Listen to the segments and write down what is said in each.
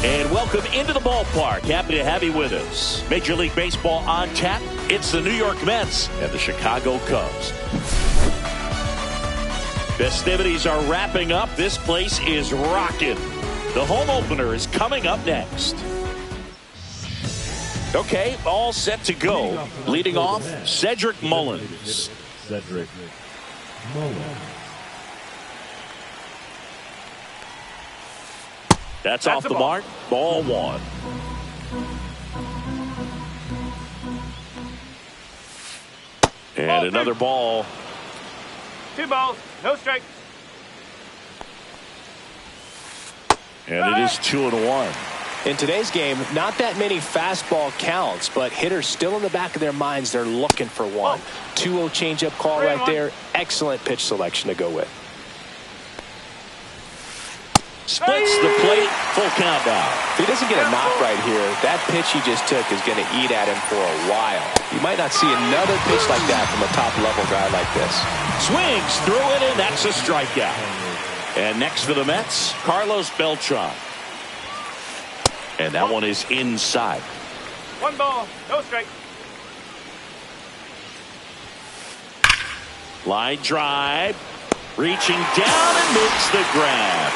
And welcome into the ballpark. Happy to have you with us. Major League Baseball on tap. It's the New York Mets and the Chicago Cubs. Festivities are wrapping up. This place is rocking. The home opener is coming up next. Okay, all set to go. Leading off, Cedric Mullins. Cedric Mullins. That's off the mark. Ball one. And another ball. 2 balls, no strikes. And it is 2-1. In today's game, not that many fastball counts, but hitters still in the back of their minds, they're looking for one. 2-0 changeup call right there. Excellent pitch selection to go with. Splits the plate, full count now. If he doesn't get a knock right here, that pitch he just took is going to eat at him for a while. You might not see another pitch like that from a top-level guy like this. Swings through it, and that's a strikeout. And next for the Mets, Carlos Beltran. And that one is inside. 1 ball, no strike. Line drive. Reaching down and makes the grab.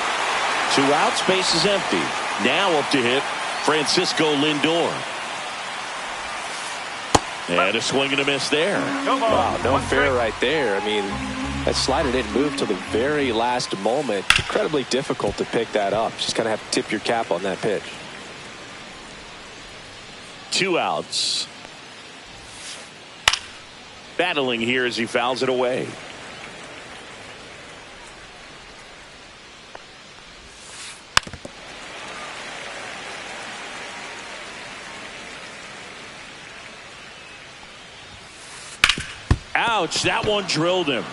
2 outs, base is empty. Now up to hit Francisco Lindor. And a swing and a miss there. Wow, no fair right there. I mean, that slider didn't move till the very last moment. Incredibly difficult to pick that up. Just kind of have to tip your cap on that pitch. 2 outs. Battling here as he fouls it away. Ouch, that one drilled him.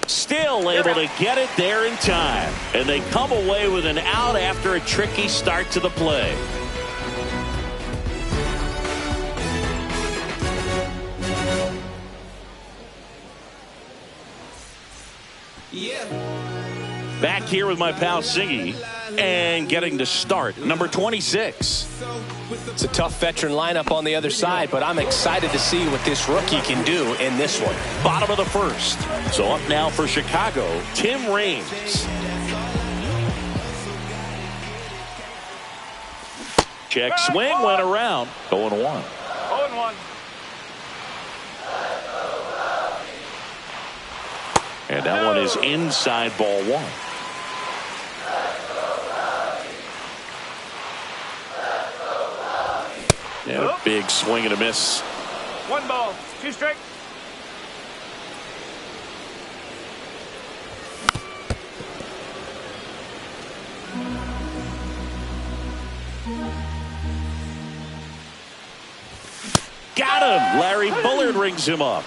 Still able to get it there in time. And they come away with an out after a tricky start to the play. Back here with my pal Siggy and getting to start number 26. It's a tough veteran lineup on the other side, but I'm excited to see what this rookie can do in this one. Bottom of the first. So up now for Chicago, Tim Raines. Check swing, went around. 0-1. 0-1. And that one is inside, ball one. And a big swing and a miss. 1 ball, 2 strikes. Got him. Larry Bullard rings him up.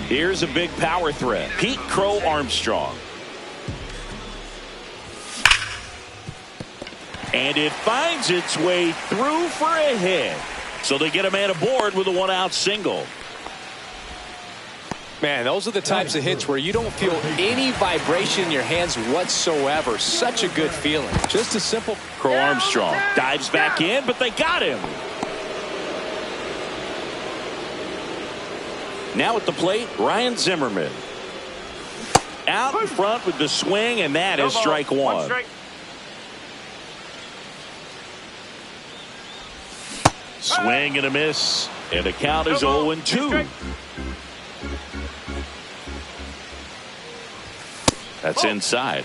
Here's a big power threat. Pete Crow Armstrong. And it finds its way through for a hit. So they get a man aboard with a 1-out single. Man, those are the types of hits where you don't feel any vibration in your hands whatsoever. Such a good feeling. Just a simple. Crow Armstrong dives back in, but they got him. Now at the plate, Ryan Zimmerman. Out in front with the swing, and that is strike one. 1 strike. Swing and a miss, and the count is 0-2. That's inside.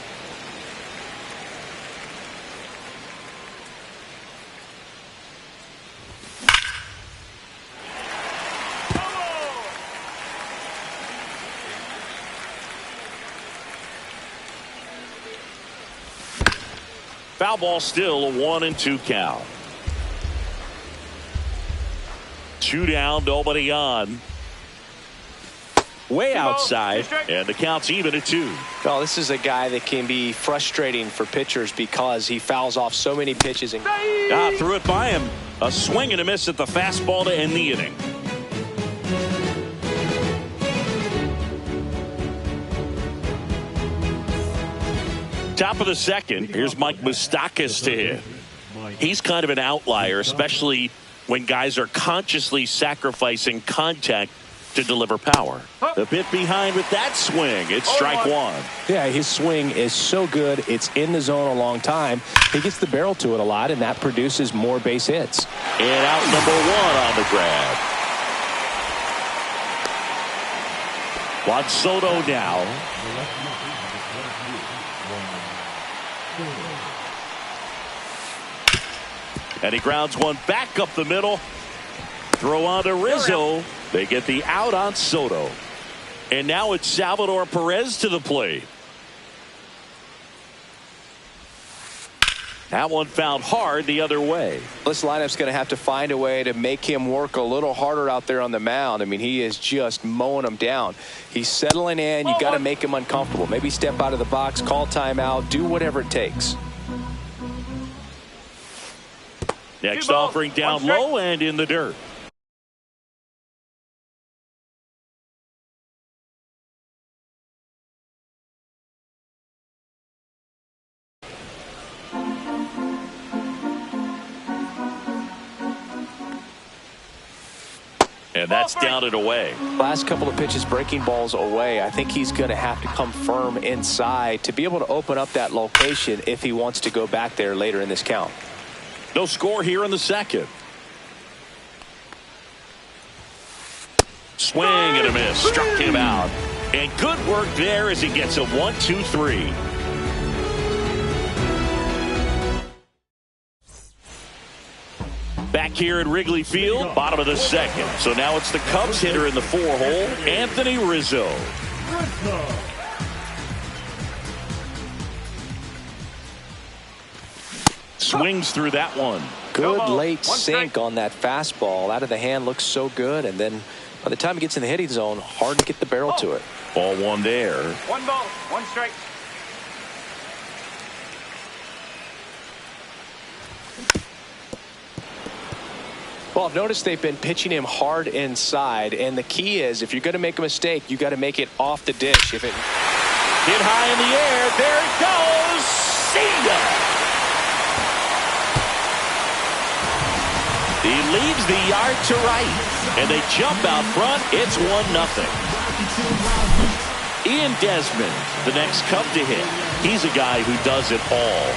Foul ball, still a 1-2 count. 2 down, nobody on. Way outside, and the count's even at 2. Well, this is a guy that can be frustrating for pitchers because he fouls off so many pitches. And threw it by him. A swing and a miss at the fastball to end the inning. Top of the second, here's Mike Moustakas to hit. He's kind of an outlier, especially when guys are consciously sacrificing contact to deliver power. The bit behind with that swing. It's strike one. Yeah, his swing is so good. It's in the zone a long time. He gets the barrel to it a lot, and that produces more base hits. And out number 1 on the grab. Juan Soto now. And he grounds one back up the middle. Throw on to Rizzo. They get the out on Soto. And now it's Salvador Perez to the plate. That one found hard the other way. This lineup's going to have to find a way to make him work a little harder out there on the mound. I mean, he is just mowing them down. He's settling in. You got to make him uncomfortable. Maybe step out of the box, call timeout, do whatever it takes. Next offering down low and in the dirt. And that's down and away. Last couple of pitches breaking balls away. I think he's going to have to come firm inside to be able to open up that location if he wants to go back there later in this count. No score here in the second. Swing and a miss. Struck him out. And good work there as he gets a 1-2-3. Back here at Wrigley Field, bottom of the second. So now it's the Cubs hitter in the 4-hole, Anthony Rizzo. Swings through that one. Good late sink on that fastball. Out of the hand, looks so good. And then by the time he gets in the hitting zone, hard to get the barrel to it. Ball one there. 1 ball, 1 strike. Well, I've noticed they've been pitching him hard inside, and the key is if you're going to make a mistake, you got to make it off the dish. If it hit high in the air, there it goes. See ya. He leaves the yard to right, and they jump out front. It's 1-0. Ian Desmond, the next Cub to hit. He's a guy who does it all.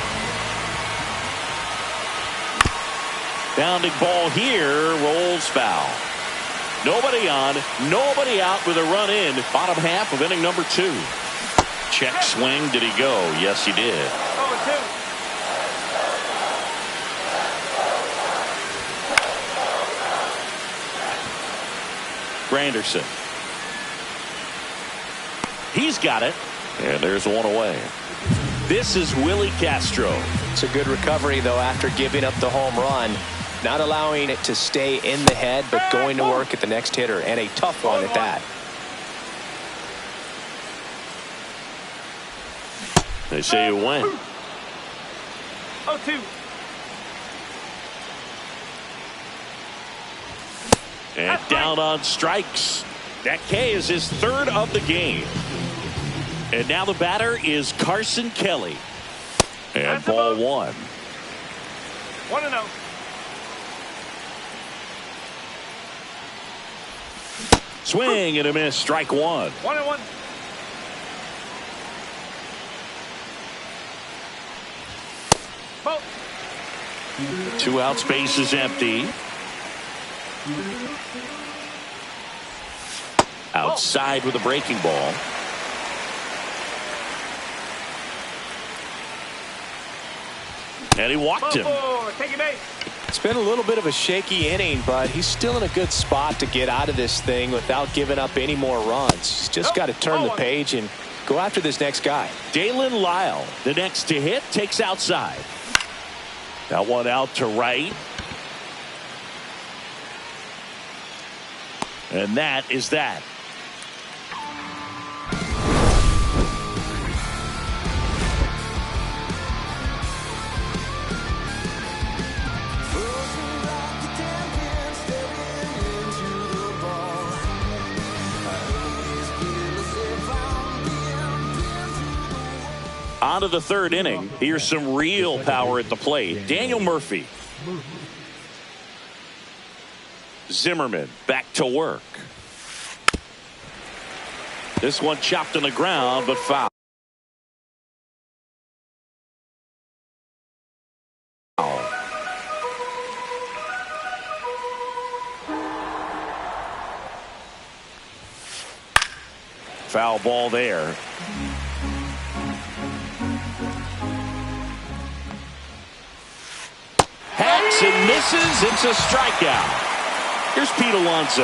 Bounding ball here, rolls foul. Nobody on, nobody out with a run in. Bottom half of inning number 2. Check swing. Did he go? Yes, he did. 0-2. Granderson. He's got it. And there's one away. This is Willie Castro. It's a good recovery, though, after giving up the home run. Not allowing it to stay in the head, but going to work at the next hitter, and a tough one at that. They say you win. 0-2. And down on strikes. That K is his 3rd of the game. And now the batter is Carson Kelly. And ball 1. 1-0. Swing and a miss. Strike 1. 1-1. Ball. 2 out, space is empty. Outside with a breaking ball. And he walked him. Take your base. It's been a little bit of a shaky inning, but he's still in a good spot to get out of this thing without giving up any more runs. He's just got to turn the page and go after this next guy. Dalen Lyle, the next to hit, takes outside. That one out to right. And that is that. On to the third inning. Here's some real power at the plate. Daniel Murphy. Zimmerman back to work. This one chopped on the ground, but foul. Foul ball there. Hacks and misses. It's a strikeout. Here's Pete Alonso.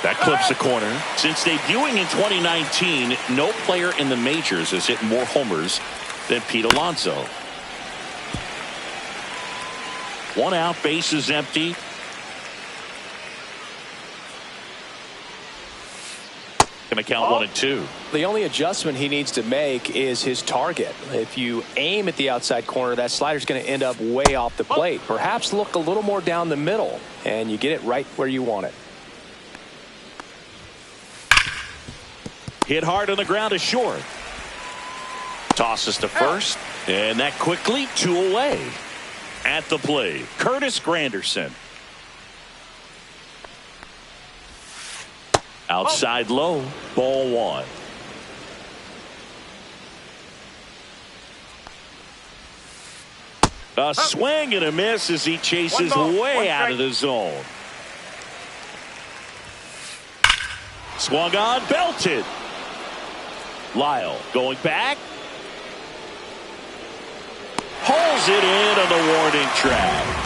That clips the corner. Since debuting in 2019, no player in the majors has hit more homers than Pete Alonso. One out, base is empty. Going to count 1 and 2. The only adjustment he needs to make is his target. If you aim at the outside corner, that slider's going to end up way off the plate. Perhaps look a little more down the middle, and you get it right where you want it. Hit hard on the ground is short. Tosses to first, and that quickly 2 away. At the plate, Curtis Granderson. Outside low, ball 1. A swing and a miss as he chases way out of the zone. Swung on, belted. Lyle going back. Pulls it in on the warning track.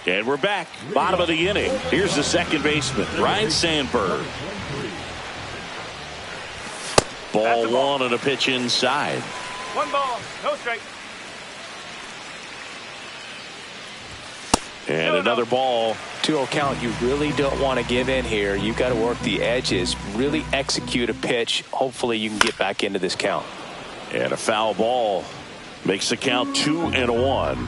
And we're back. Bottom of the inning. Here's the second baseman, Ryan Sandberg. Ball 1 on a pitch inside. 1 ball, no strike. And another ball. 2-0 count. You really don't want to give in here. You've got to work the edges, really execute a pitch. Hopefully you can get back into this count. And a foul ball makes the count 2-1.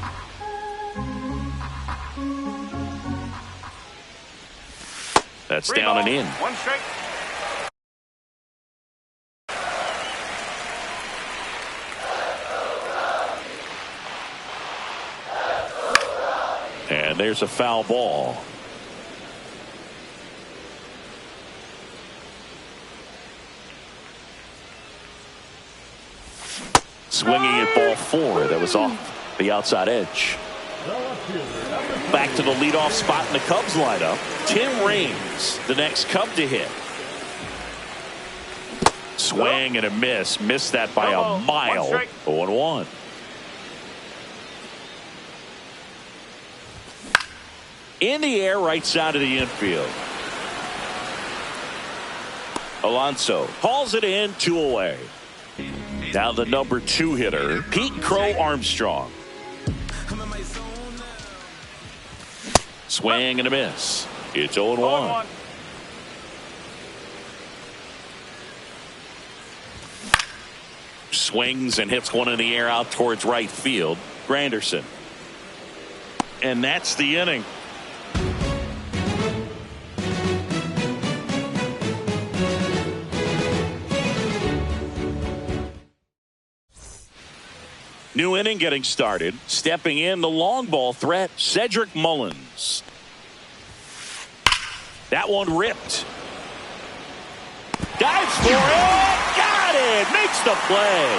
That's 3 down balls, and in. 1 strike. And there's a foul ball. Swinging at ball 4. That was off the outside edge. Back to the leadoff spot in the Cubs lineup. Tim Raines, the next Cub to hit. Swing and a miss. Missed that by a mile. 0-1. In the air, right side of the infield. Alonso hauls it in, 2 away. Now the number 2 hitter, Pete Crow Armstrong. Swing and a miss. It's 0-1. Swings and hits one in the air out towards right field. Granderson. And that's the inning. New inning getting started. Stepping in the long ball threat, Cedric Mullins. That one ripped. Dives for it. Got it. Makes the play.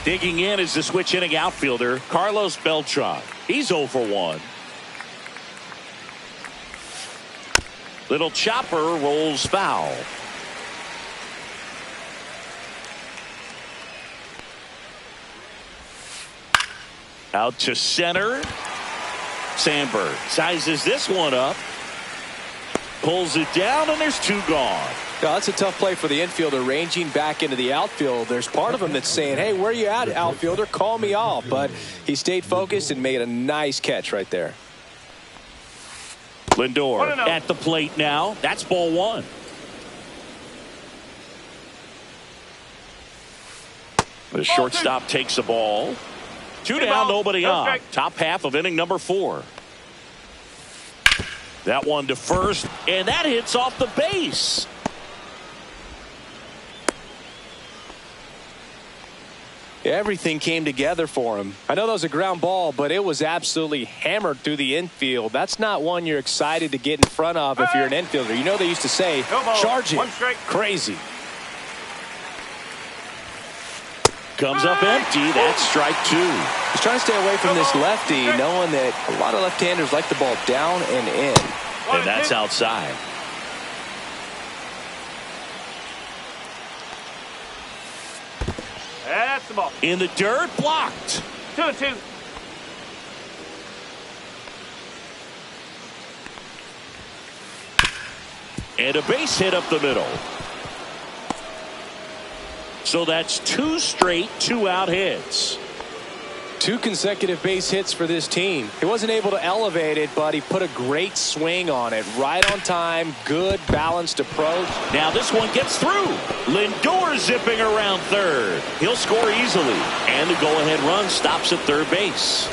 Digging in is the switch inning outfielder, Carlos Beltran. He's 0 for 1. Little chopper rolls foul. Out to center. Sandberg sizes this one up. Pulls it down, and there's two gone. No, that's a tough play for the infielder, ranging back into the outfield. There's part of him that's saying, hey, where you at, outfielder? Call me off. But he stayed focused and made a nice catch right there. Lindor at the plate now. That's ball one. The shortstop takes the ball. Two down, nobody on. Top half of inning number 4. That one to first, and that hits off the base. Everything came together for him. I know that was a ground ball, but it was absolutely hammered through the infield. That's not one you're excited to get in front of if you're an infielder. You know they used to say, charge it. Crazy. Comes up empty. That's strike 2. He's trying to stay away from this lefty, knowing that a lot of left-handers like the ball down and in. And that's outside. That's the ball. In the dirt, blocked. 2-2. And a base hit up the middle. So that's 2 straight 2-out hits. 2 consecutive base hits for this team. He wasn't able to elevate it, but he put a great swing on it. Right on time, good balanced approach. Now this one gets through. Lindor zipping around third. He'll score easily. And the go-ahead run stops at third base.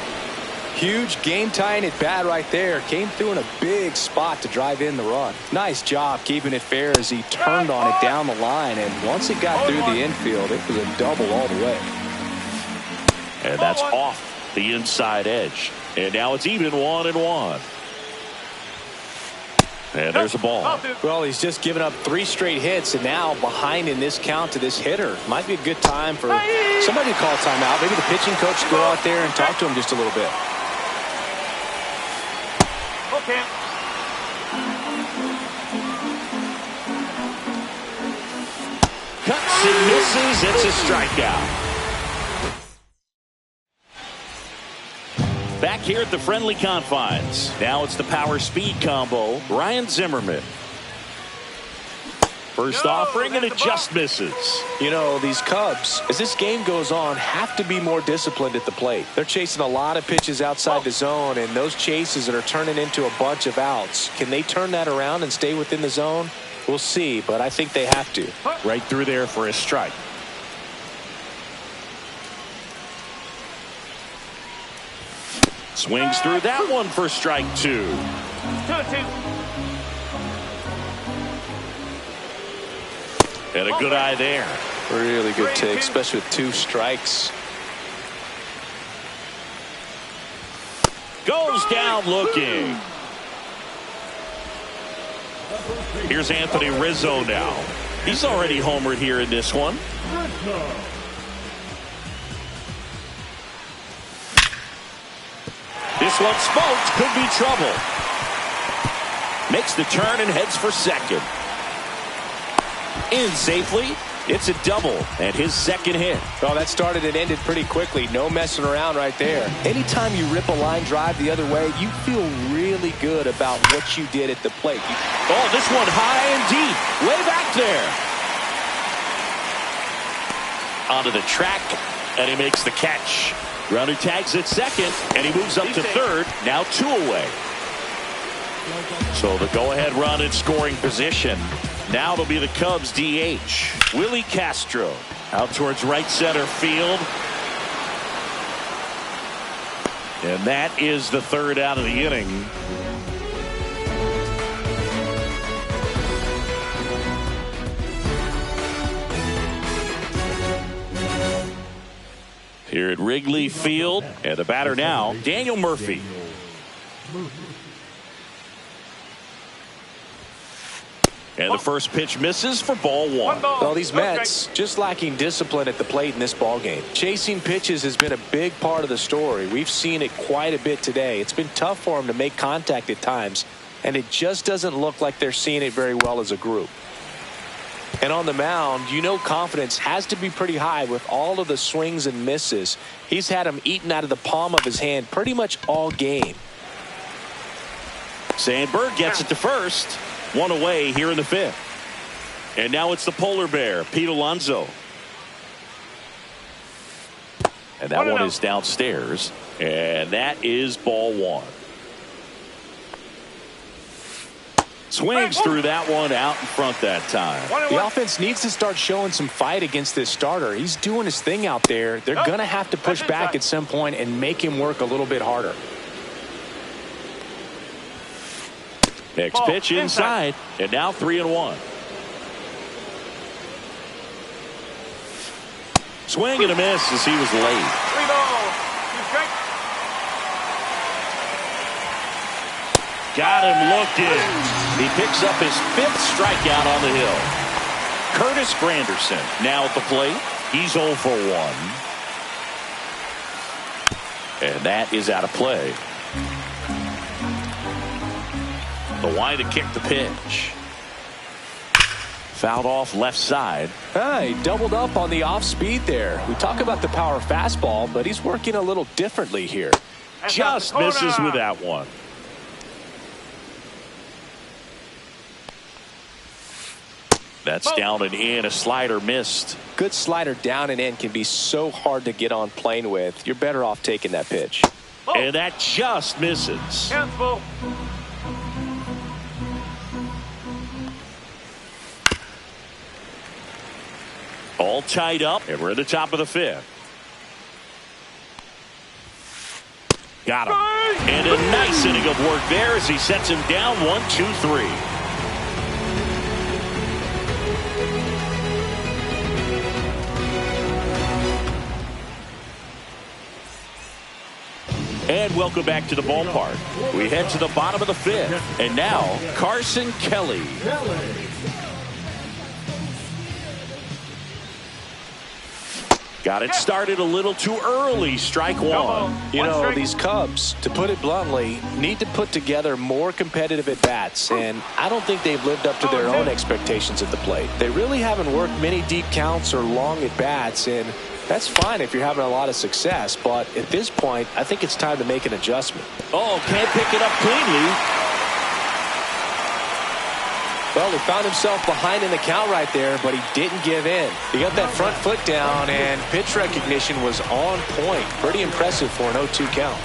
Huge game-tying at bat right there. Came through in a big spot to drive in the run. Nice job keeping it fair as he turned on it down the line. And once it got through the infield, it was a double all the way. And that's off the inside edge. And now it's even 1-1. And there's a ball. Well, he's just given up 3 straight hits, and now behind in this count to this hitter. Might be a good time for somebody to call timeout. Maybe the pitching coach go out there and talk to him just a little bit. Okay. Cuts and misses. It's a strikeout. Back here at the friendly confines. Now it's the power speed combo. Ryan Zimmerman. First offering, and it just misses. You know, these Cubs, as this game goes on, have to be more disciplined at the plate. They're chasing a lot of pitches outside the zone, and those chases that are turning into a bunch of outs. Can they turn that around and stay within the zone? We'll see, but I think they have to. Right through there for a strike. Swings through that one for strike 2. 2-2. And a good eye there. Really good take, especially with 2 strikes. Goes down looking. Here's Anthony Rizzo now. He's already homered here in this one. This one smoked. Could be trouble. Makes the turn and heads for second. In safely. It's a double and his second hit. Oh, that started and ended pretty quickly. No messing around right there. Anytime you rip a line drive the other way, you feel really good about what you did at the plate. Oh, this one high and deep. Way back there. Onto the track, and he makes the catch. Runner tags at second, and he moves up to third. Now 2 away. So the go-ahead run in scoring position. Now it'll be the Cubs DH. Willie Castro out towards right center field. And that is the 3rd out of the inning. Here at Wrigley Field, and the batter now, Daniel Murphy. And the first pitch misses for ball 1. Well, these Mets just lacking discipline at the plate in this ball game. Chasing pitches has been a big part of the story. We've seen it quite a bit today. It's been tough for them to make contact at times, and it just doesn't look like they're seeing it very well as a group. And on the mound, you know confidence has to be pretty high with all of the swings and misses. He's had them eaten out of the palm of his hand pretty much all game. Sandberg gets it to first. One away here in the fifth. And now it's the polar bear, Pete Alonso. And that one is downstairs. And that is ball one. Swings through that one out in front that time. The offense needs to start showing some fight against this starter. He's doing his thing out there. They're going to have to push back at some point and make him work a little bit harder. Next pitch inside. And now 3-1. Swing and a miss as he was late. 3 balls. 2 strikes. Got him looking. He picks up his 5th strikeout on the hill. Curtis Granderson now at the plate. He's 0 for 1. And that is out of play. The wind to kick the pitch. Fouled off left side. He doubled up on the off speed there. We talk about the power fastball, but he's working a little differently here. Just misses with that one. That's down and in. A slider missed. Good slider down and in can be so hard to get on plane with. You're better off taking that pitch. And that just misses. Cancel. All tied up, and we're at the top of the 5th. Got him. And a nice inning of work there as he sets him down 1-2-3. And welcome back to the ballpark. We head to the bottom of the 5th. And now, Carson Kelly. Got it started a little too early. Strike one. You know, these Cubs, to put it bluntly, need to put together more competitive at-bats, and I don't think they've lived up to their own expectations at the plate. They really haven't worked many deep counts or long at-bats, and that's fine if you're having a lot of success, but at this point, I think it's time to make an adjustment. Oh, can't pick it up cleanly. Well, he found himself behind in the count right there, but he didn't give in. He got that front foot down, and pitch recognition was on point. Pretty impressive for an 0-2 count.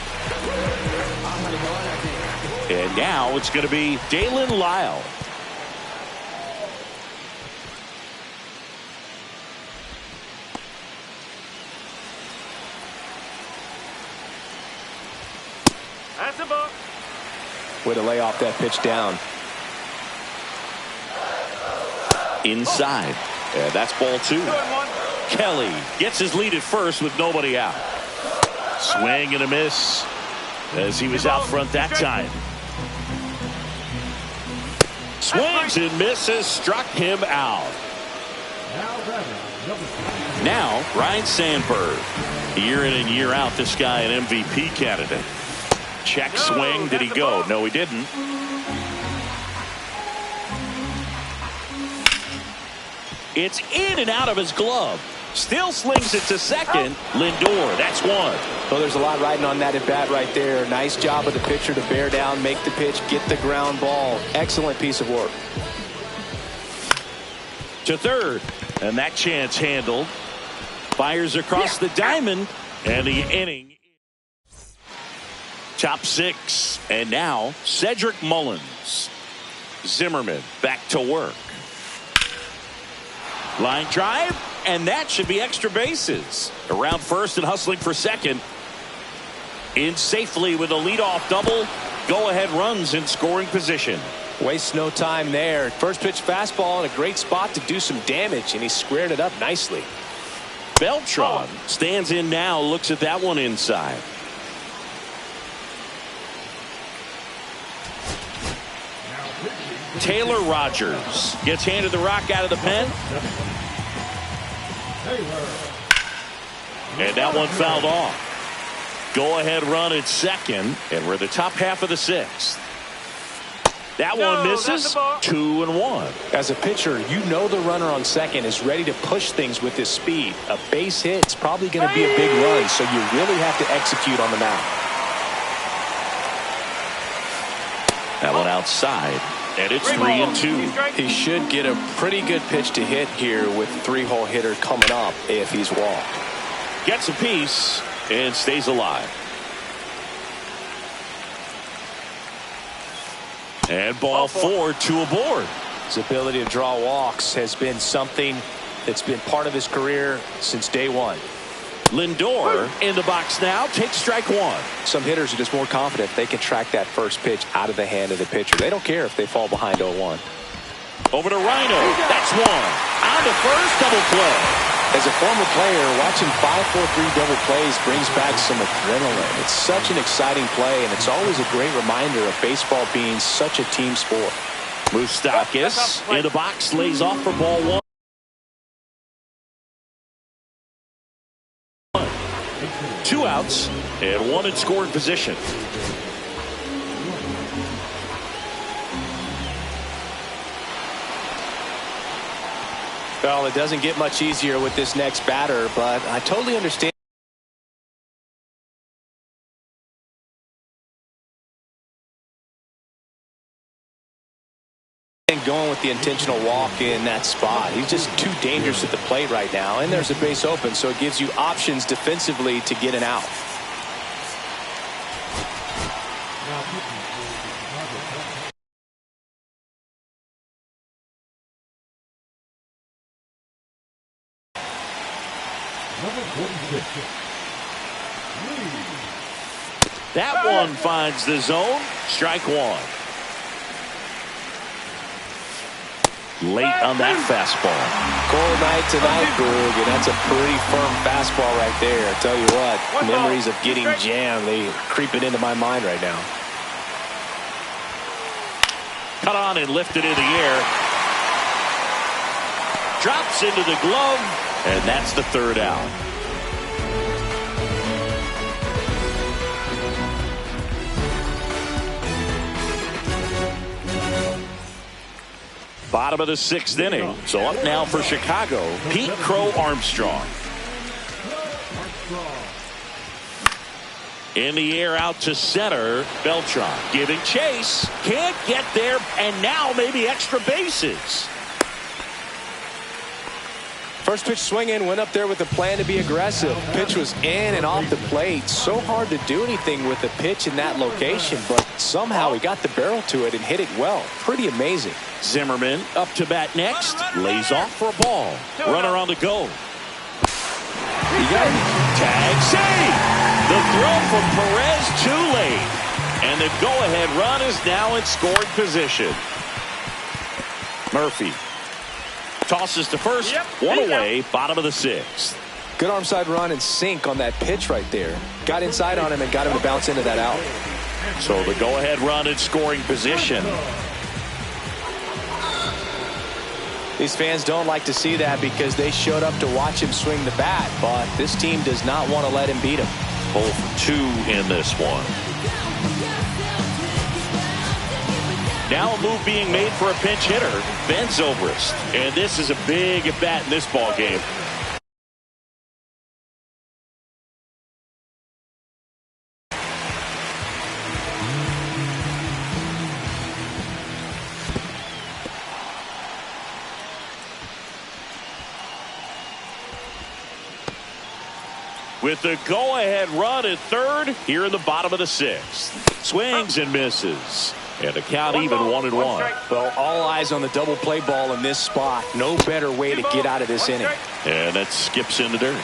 And now it's going to be Dalen Lyle. That's a ball. Way to lay off that pitch down. Inside. And that's ball 2. Kelly gets his lead at first with nobody out. Swing and a miss as he was out front that time. Swings and misses, struck him out. Now Ryan Sandberg. Year in and year out, this guy an MVP candidate. Check swing. Did he go? No, he didn't. It's in and out of his glove. Still slings it to second. Lindor, that's one. Well, there's a lot riding on that at bat right there. Nice job of the pitcher to bear down, make the pitch, get the ground ball. Excellent piece of work. To third, and that chance handled. Fires across the diamond, and the inning. Top 6, and now Cedric Mullins. Zimmerman back to work. Line drive, and that should be extra bases. Around first and hustling for second. In safely with a leadoff double. Go-ahead runs in scoring position. Wastes no time there. First pitch fastball in a great spot to do some damage, and he squared it up nicely. Beltran stands in now, looks at that one inside. Taylor Rogers gets handed the rock out of the pen. And that one fouled off. Go ahead run at second, and we're the top half of the 6th. That No, one that's misses. a ball. 2-1. As a pitcher, you know the runner on second is ready to push things with his speed. A base hit's probably going to be a big run, so you really have to execute on the mound. That one outside, and it's 3-2. He should get a pretty good pitch to hit here with 3-hole hitter coming up if he's walked. Gets a piece and stays alive. And ball 4, 2 aboard. His ability to draw walks has been something that's been part of his career since day one. Lindor in the box now, takes strike 1. Some hitters are just more confident they can track that first pitch out of the hand of the pitcher. They don't care if they fall behind 0-1. Over to Rhino. That's 1. On to first, double play. As a former player, watching 5-4-3 double plays brings back some adrenaline. It's such an exciting play, and it's always a great reminder of baseball being such a team sport. Moustakis in the box, lays off for ball 1. Two outs and 1 in scoring position. Well, it doesn't get much easier with this next batter, but I totally understand. Going with the intentional walk in that spot. He's just too dangerous at the plate right now, and there's a base open, so it gives you options defensively to get an out. That one finds the zone. Strike 1. Late on that fastball. Cold night tonight, Boog, and that's a pretty firm fastball right there. I tell you what, memories of getting jammed, they creeping into my mind right now. Cut on and lifted in the air. Drops into the glove, and that's the 3rd out. Bottom of the 6th inning. So up now for Chicago, Pete Crow Armstrong. In the air out to center, Beltran giving chase. Can't get there, and now maybe extra bases. First pitch swinging, went up there with a plan to be aggressive. Pitch was in and off the plate. So hard to do anything with the pitch in that location, but somehow he got the barrel to it and hit it well. Pretty amazing. Zimmerman up to bat next. Lays off for a ball. Runner on the go. Tag save. The throw from Perez too late. And the go-ahead run is now in scoring position. Murphy tosses to first. One away. Bottom of the 6th. Good arm side run and sink on that pitch right there. Got inside on him and got him to bounce into that out. So the go-ahead run in scoring position. These fans don't like to see that because they showed up to watch him swing the bat, but this team does not want to let him beat him. 0 for 2 in this one. Now a move being made for a pinch hitter, Ben Zobrist. And this is a big at bat in this ball game. With the go-ahead run at 3rd, here in the bottom of the 6th. Swings and misses. And the count even 1-1. Well, all eyes on the double play ball in this spot. No better way to get out of this inning. And that skips in the dirt.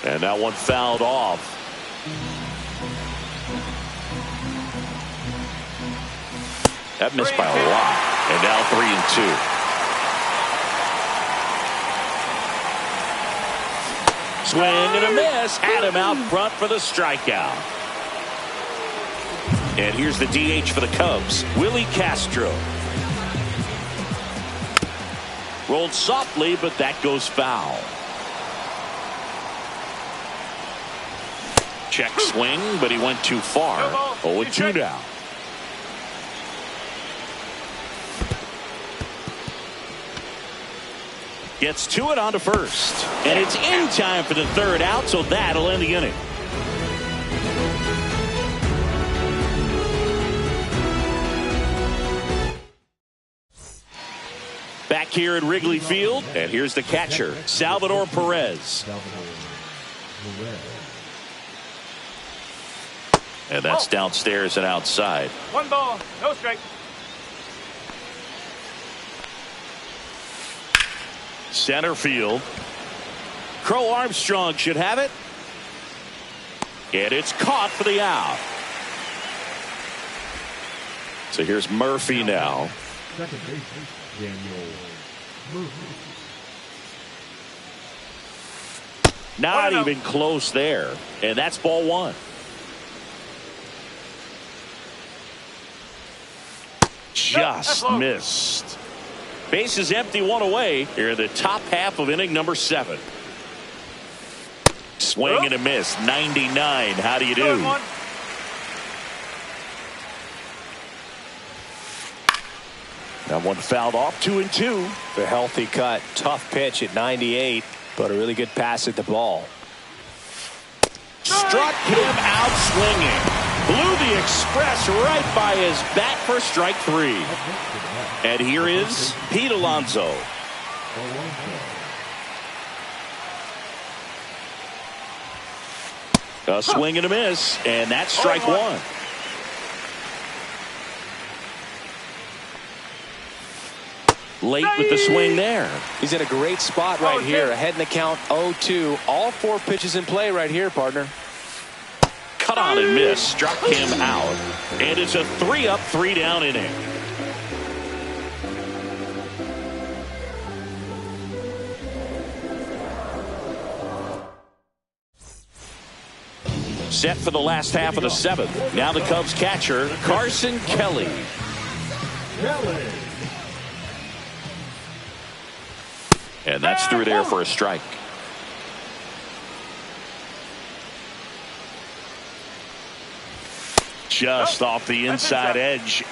And that one fouled off. That missed by a lot. And now 3-2. Swing and a miss. Had him out front for the strikeout. And here's the DH for the Cubs, Willie Castro. Rolled softly, but that goes foul. Check swing, but he went too far. 0-2 now. Gets to it onto first. And it's in time for the third out, so that'll end the inning. Back here at Wrigley Field, and here's the catcher, Salvador Perez. And that's downstairs and outside. 1 ball, no strike. Center field. Crow Armstrong should have it. And it's caught for the out. So here's Murphy now. Second baseman, Daniel Murphy. Not even close there. And that's ball one. Just missed. Base is empty, 1 away. Here in the top half of inning number 7. Swing and a miss. 99. How do you do? That one fouled off. 2-2. The healthy cut. Tough pitch at 98, but a really good pass at the ball. Struck him out swinging. Blew the express right by his bat for strike 3. And here is Pete Alonso. A swing and a miss, and that's strike 1. Late with the swing there. He's in a great spot right here. Ahead in the count, 0-2. All 4 pitches in play right here, partner. Cut on and miss. Struck him out. And it's a 3-up, 3-down inning. Set for the last half of the 7th. Now the Cubs catcher, Carson Kelly. And that's through there for a strike. Just off the inside edge.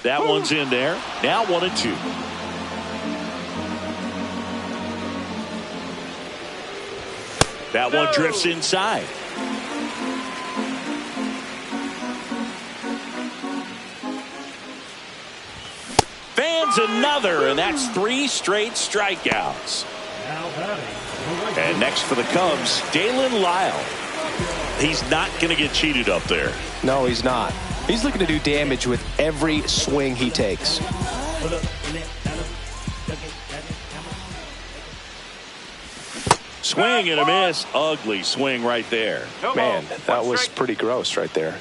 That one's in there. Now 1-2. That one drifts inside. Fans another, and that's 3 straight strikeouts. And next for the Cubs, Dalen Lyle. He's not going to get cheated up there. No, he's not. He's looking to do damage with every swing he takes. Swing and a miss. Ugly swing right there. Man, that was pretty gross right there.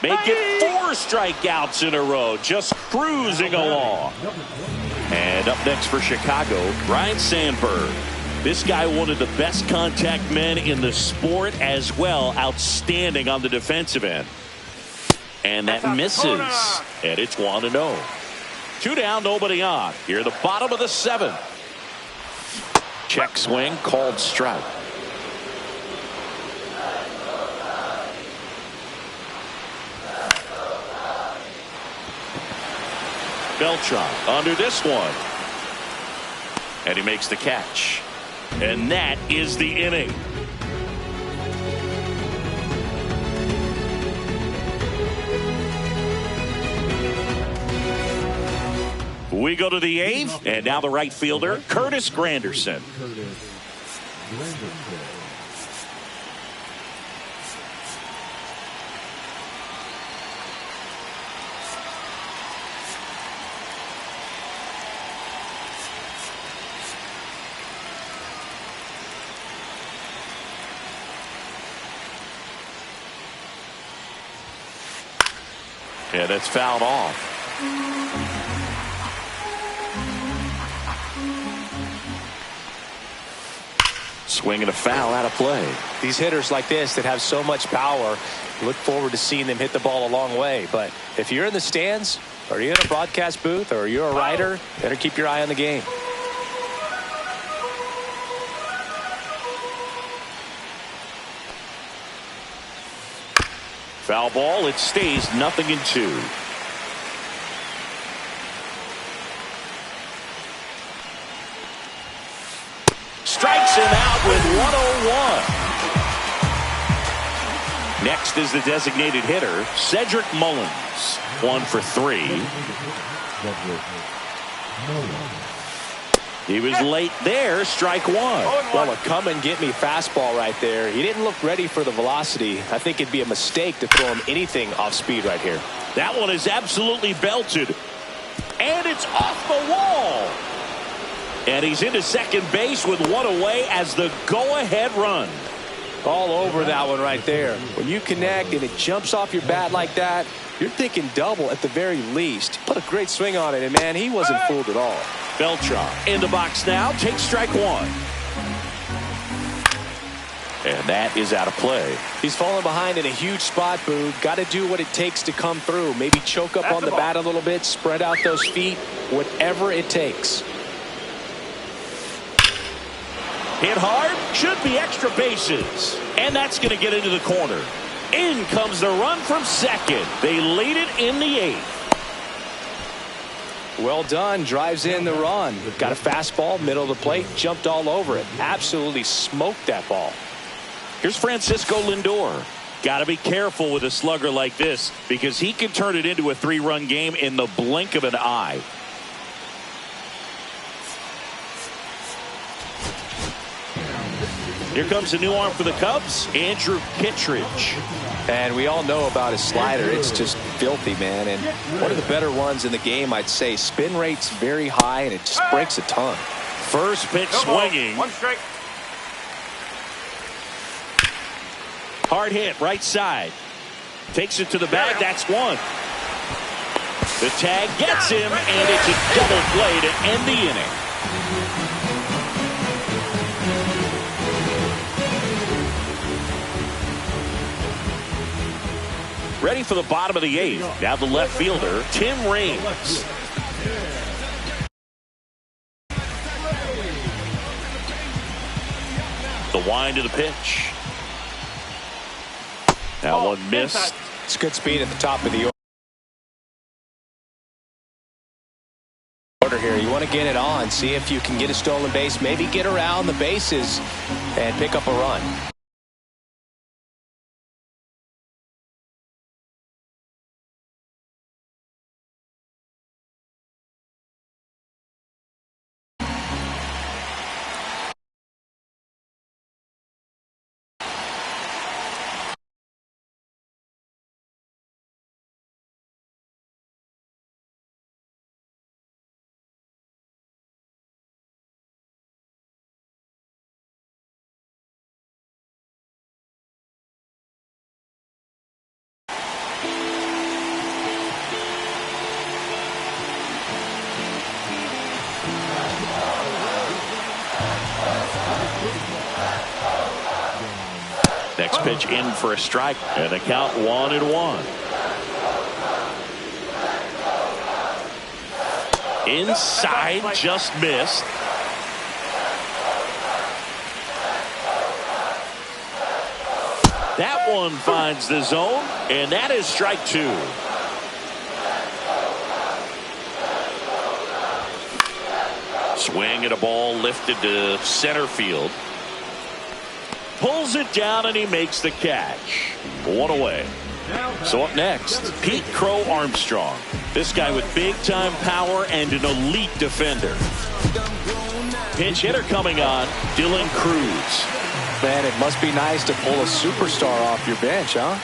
Make it 4 strikeouts in a row. Just cruising along. And up next for Chicago, Ryne Sandberg. This guy, one of the best contact men in the sport as well. Outstanding on the defensive end. And that misses. And it's 1-0. 2 down, nobody on. Here, the bottom of the 7th. Check swing, called strike. Beltran under this one. And he makes the catch. And that is the inning. We go to the 8th, and now the right fielder, Curtis Granderson. And it's fouled off. Swing and a foul out of play. These hitters like this that have so much power, look forward to seeing them hit the ball a long way. But if you're in the stands, or you're in a broadcast booth, or you're a writer, better keep your eye on the game. Foul ball. It stays 0-2. Strikes him out with 101. Next is the designated hitter, Cedric Mullins. 1 for 3. He was late there. Strike 1. Well, a come and get me fastball right there. He didn't look ready for the velocity. I think it'd be a mistake to throw him anything off speed right here. That one is absolutely belted. And it's off the wall. And he's into second base with 1 away as the go-ahead run. All over that one right there. When you connect and it jumps off your bat like that, you're thinking double at the very least. Put a great swing on it, and man, he wasn't fooled at all. Beltran in the box now. Takes strike 1. And that is out of play. He's falling behind in a huge spot, Boo. Got to do what it takes to come through. Maybe choke up on the bat a little bit, spread out those feet, whatever it takes. Hit hard, should be extra bases. And that's going to get into the corner. In comes the run from second. They lead it in the 8th. Well done. Drives in the run. Got a fastball, middle of the plate, jumped all over it. Absolutely smoked that ball. Here's Francisco Lindor. Got to be careful with a slugger like this because he can turn it into a 3-run game in the blink of an eye. Here comes a new arm for the Cubs, Andrew Kittredge. And we all know about his slider. It's just filthy, man. And one of the better ones in the game, I'd say. Spin rate's very high, and it just breaks a ton. First pitch swinging. 1 strike. Hard hit, right side. Takes it to the bag. That's 1. The tag gets him, and it's a double play to end the inning. Ready for the bottom of the 8th. Now the left fielder, Tim Raines. The wind of the pitch. That one missed. It's good speed at the top of the order here. You want to get it on, see if you can get a stolen base, maybe get around the bases and pick up a run. Next pitch in for a strike, and the count 1-1. Inside, just missed. That one finds the zone, and that is strike 2. Swing at a ball lifted to center field. Pulls it down, and he makes the catch. 1 away. So up next, Pete Crow Armstrong. This guy with big-time power and an elite defender. Pinch hitter coming on, Dylan Cruz. Man, it must be nice to pull a superstar off your bench, huh?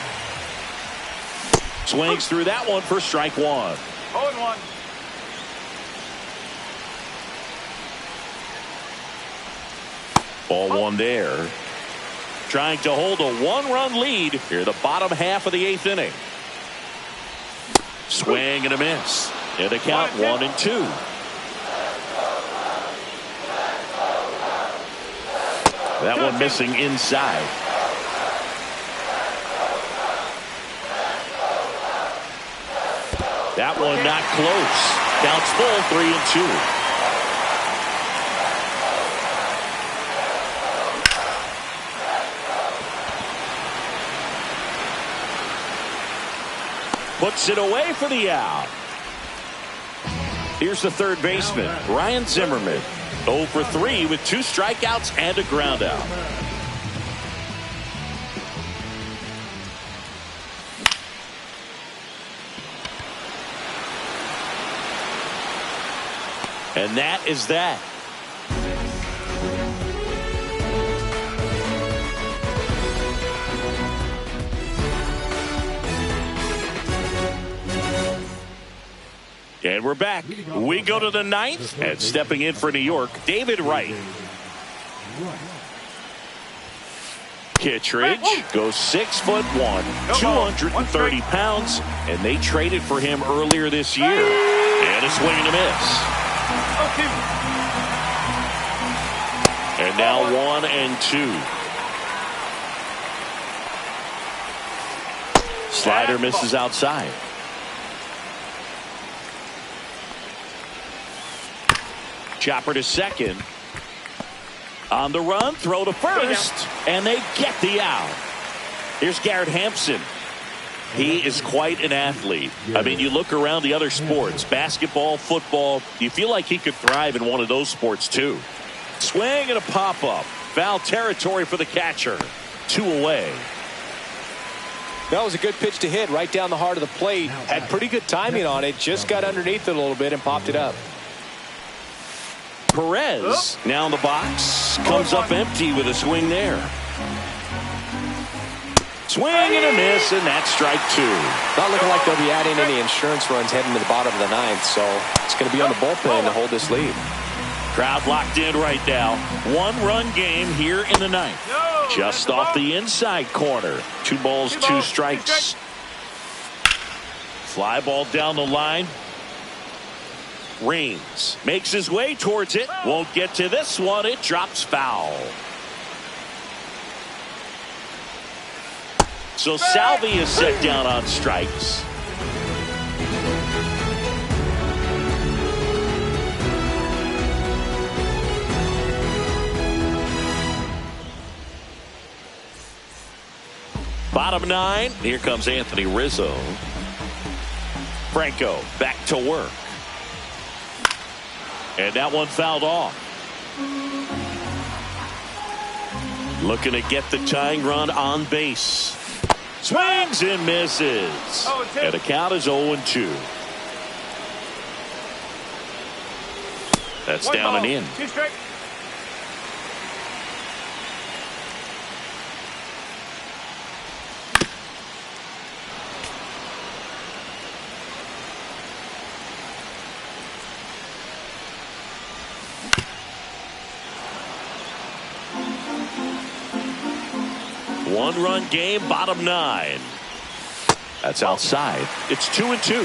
Swings through that one for strike 1. 0-1. Ball 1 there. Trying to hold a 1-run lead here the bottom half of the 8th inning. Swing and a miss. And the count 1-2. That one missing inside. That one not close. Counts full, 3-2. Puts it away for the out. Here's the third baseman, Ryan Zimmerman. 0 for 3 with 2 strikeouts and a ground out. And that is that. And we're back. We go to the 9th, and stepping in for New York, David Wright. Kittredge goes 6'1", 230 pounds, and they traded for him earlier this year. And a swing and a miss. And now 1-2. Slider misses outside. Chopper to second. On the run, throw to first, and they get the out. Here's Garrett Hampson. He is quite an athlete. I mean, you look around the other sports, basketball, football, you feel like he could thrive in one of those sports too. Swing and a pop-up. Foul territory for the catcher. 2 away. That was a good pitch to hit right down the heart of the plate. Had pretty good timing on it. Just got underneath it a little bit and popped it up. Perez now in the box. Comes up empty with a swing there. Swing and a miss, and that's strike 2. Not looking like they'll be adding any insurance runs heading to the bottom of the 9th, so it's going to be on the bullpen to hold this lead. Crowd locked in right now. 1-run game here in the 9th. Just off the inside corner. 2 balls, 2 strikes. Fly ball down the line. Reigns makes his way towards it. Won't get to this one. It drops foul. So Salvi is set down on strikes. Bottom 9. Here comes Anthony Rizzo. Franco back to work. And that one fouled off. Looking to get the tying run on base. Swings and misses. And the count is 0-2. That's down and in. 2 strikes. One-run game, bottom 9. That's outside. It's 2-2.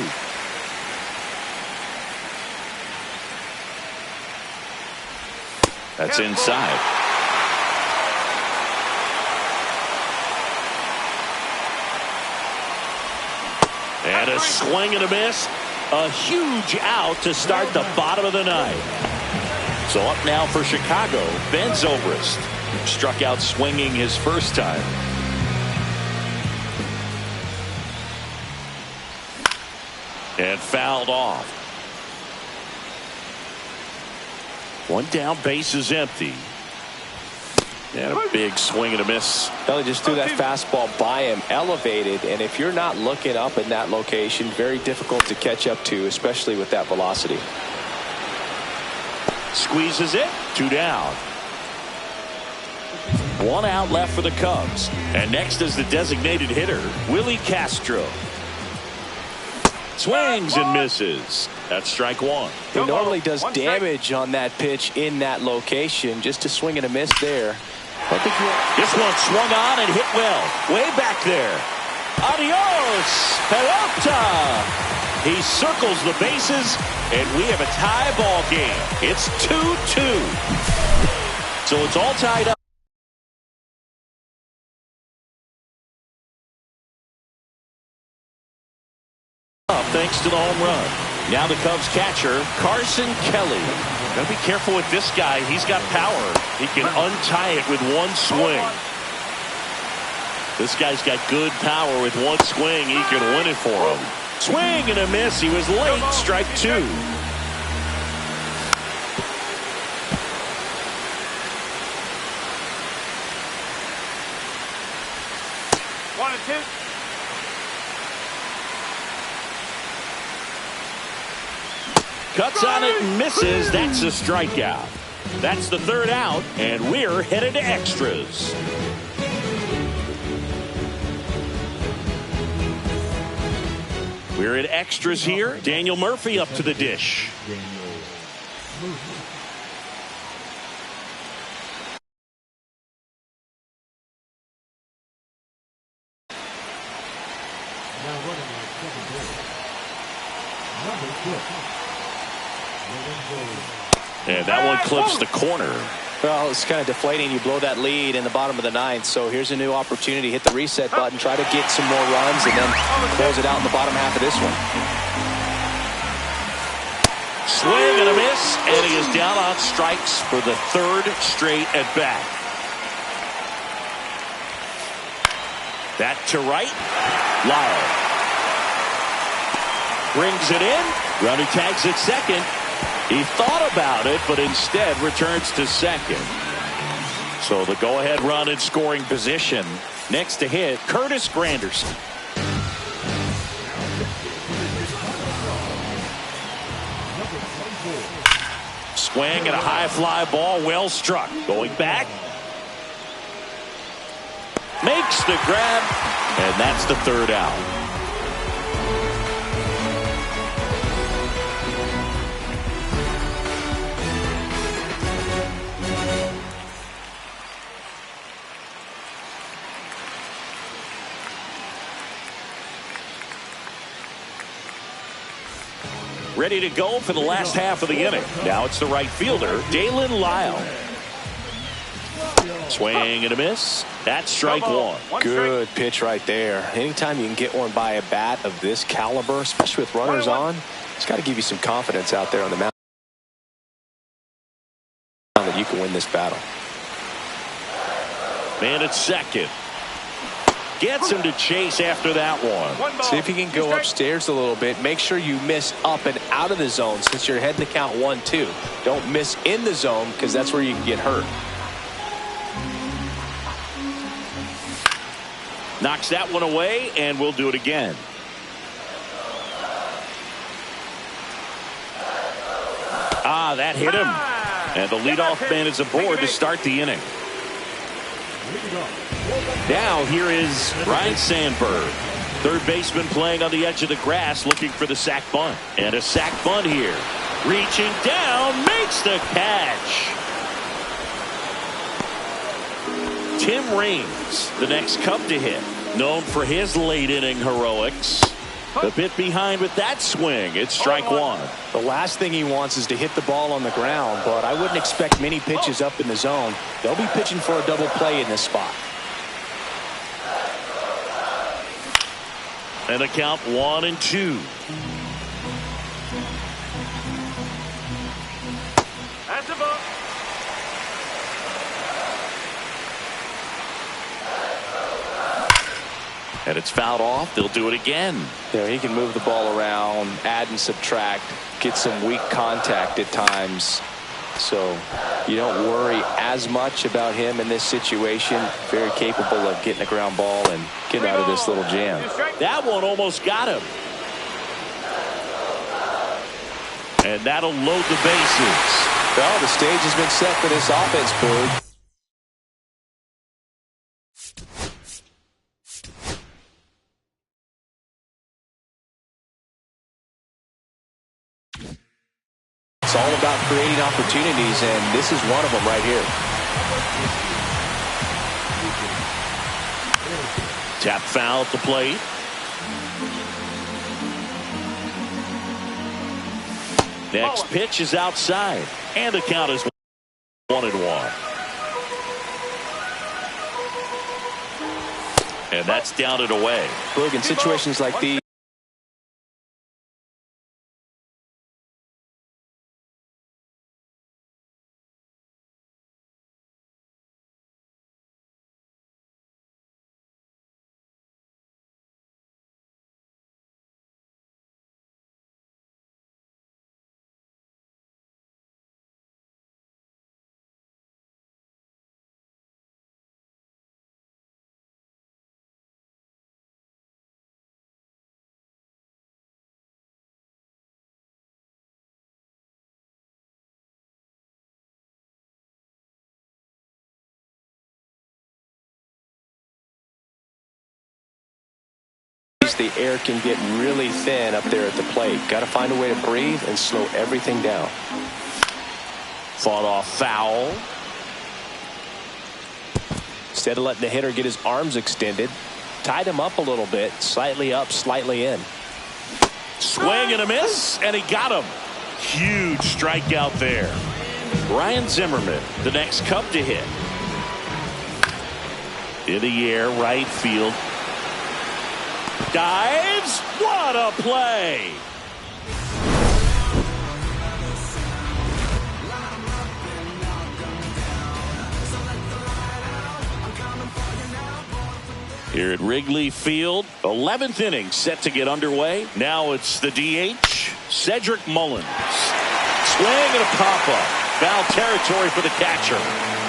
That's inside. And a swing and a miss. A huge out to start the bottom of the 9th. So up now for Chicago, Ben Zobrist. Struck out swinging his first time. And fouled off. One down, base is empty. And a big swing and a miss. They just threw that fastball by him, elevated, and if you're not looking up in that location, very difficult to catch up to, especially with that velocity. Squeezes it. 2 down. 1 out left for the Cubs. And next is the designated hitter, Willie Castro. Swings and misses. That's strike 1. He normally does damage on that pitch in that location. Just a swing and a miss there. This one swung on and hit well. Way back there. Adios, pelota. He circles the bases, and we have a tie ball game. It's 2-2. So it's all tied up. to the home run. Now the Cubs catcher, Carson Kelly. Got to be careful with this guy. He's got power. He can untie it with one swing. This guy's got good power. With one swing, he can win it for him. Swing and a miss. He was late. Strike two. One and two. Cuts on it and misses. That's a strikeout. That's the third out, and we're headed to extras. We're at extras here. Daniel Murphy up to the dish. Now running at second base. Number 6. And that one clips the corner. Well, it's kind of deflating. You blow that lead in the bottom of the ninth. So here's a new opportunity. Hit the reset button. Try to get some more runs and then close it out in the bottom half of this one. Swing and a miss. And he is down on strikes for the third straight at bat. That to right. Lyle brings it in. Runner tags at second. He thought about it, but instead returns to second. So the go-ahead run in scoring position. Next to hit, Curtis Granderson. Swing and a high fly ball, well struck. Going back. Makes the grab, and that's the third out. Ready to go for the last half of the inning. Now it's the right fielder, Dalen Lyle. Swing and a miss. That's strike one. Good pitch right there. Anytime you can get one by a bat of this caliber, especially with runners on, it's got to give you some confidence out there on the mound that you can win this battle. Man at second. Gets him to chase after that one. See if you can go upstairs a little bit. Make sure you miss up and out of the zone since you're heading to count 1-2. Don't miss in the zone because that's where you can get hurt. Knocks that one away, and we'll do it again. Ah, that hit him. And the leadoff man is aboard to start the inning. Now here is Ryan Sandberg. Third baseman playing on the edge of the grass looking for the sac bunt. And a sac bunt here. Reaching down, makes the catch. Tim Raines, the next Cub to hit. Known for his late inning heroics. A bit behind with that swing. It's strike one. The last thing he wants is to hit the ball on the ground, but I wouldn't expect many pitches up in the zone. They'll be pitching for a double play in this spot. And a count 1-2. That's a ball. And it's fouled off. They'll do it again. You know, he can move the ball around, add and subtract, get some weak contact at times. So you don't worry as much about him in this situation. Very capable of getting a ground ball and getting out of this little jam. That one almost got him. And that'll load the bases. Well, the stage has been set for this offense, Boog. It's all about creating opportunities, and this is one of them right here. Tap foul at the plate. Next pitch is outside, and the count is 1-1. And that's down and away. Boog, in situations like these, the air can get really thin up there at the plate. Got to find a way to breathe and slow everything down. Fought off foul. Instead of letting the hitter get his arms extended, tied him up a little bit, slightly up, slightly in. Swing and a miss, and he got him. Huge strikeout there. Ryan Zimmerman, the next Cub to hit. In the air, right field. Dives. What a play. Here at Wrigley Field, 11th inning set to get underway. Now it's the DH, Cedric Mullins. Swing and a pop-up. Foul territory for the catcher.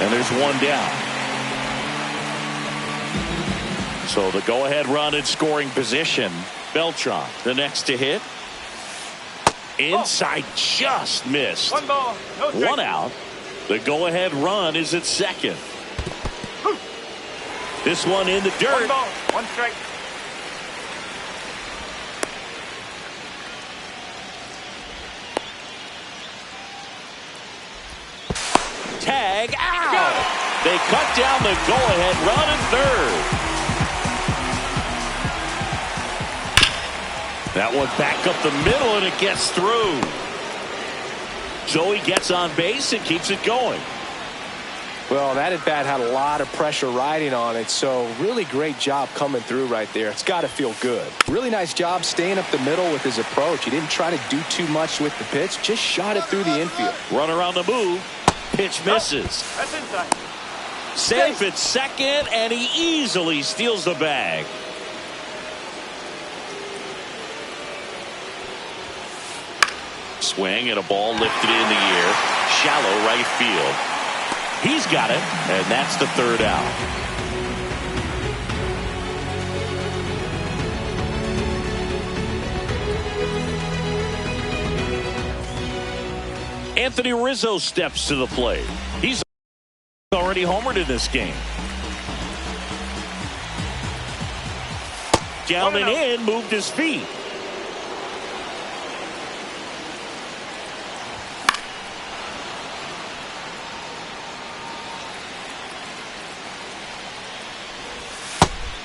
And there's one down. So the go-ahead run in scoring position. Beltran, the next to hit. Inside, just missed. One ball, no strike. One out. The go-ahead run is at second. This one in the dirt. One ball, one strike. Tag out. They cut down the go-ahead run at third. That one back up the middle, and it gets through. So he gets on base and keeps it going. Well, that at bat had a lot of pressure riding on it, so really great job coming through right there. It's got to feel good. Really nice job staying up the middle with his approach. He didn't try to do too much with the pitch, just shot it through the infield. Run around the move. Pitch misses. That's inside. Safe at second, and he easily steals the bag. Swing and a ball lifted in the air. Shallow right field. He's got it, and that's the third out. Anthony Rizzo steps to the plate. He's already homered in this game. Down and in, moved his feet.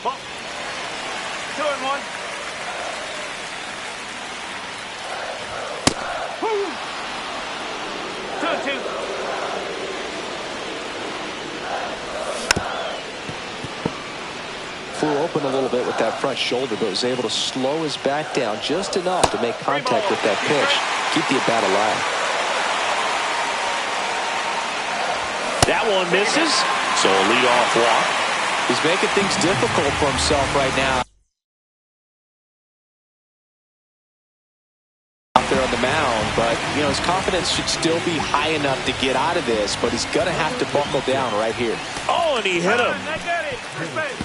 Ball. 2-1. Woo. 2-2. Flew open a little bit with that front shoulder, but was able to slow his bat down just enough to make contact with that pitch. Keep the at-bat alive. That one misses, so a leadoff walk. He's making things difficult for himself right now out there on the mound, but you know his confidence should still be high enough to get out of this, but he's gonna have to buckle down right here. Oh, and he hit him. I got it. First base.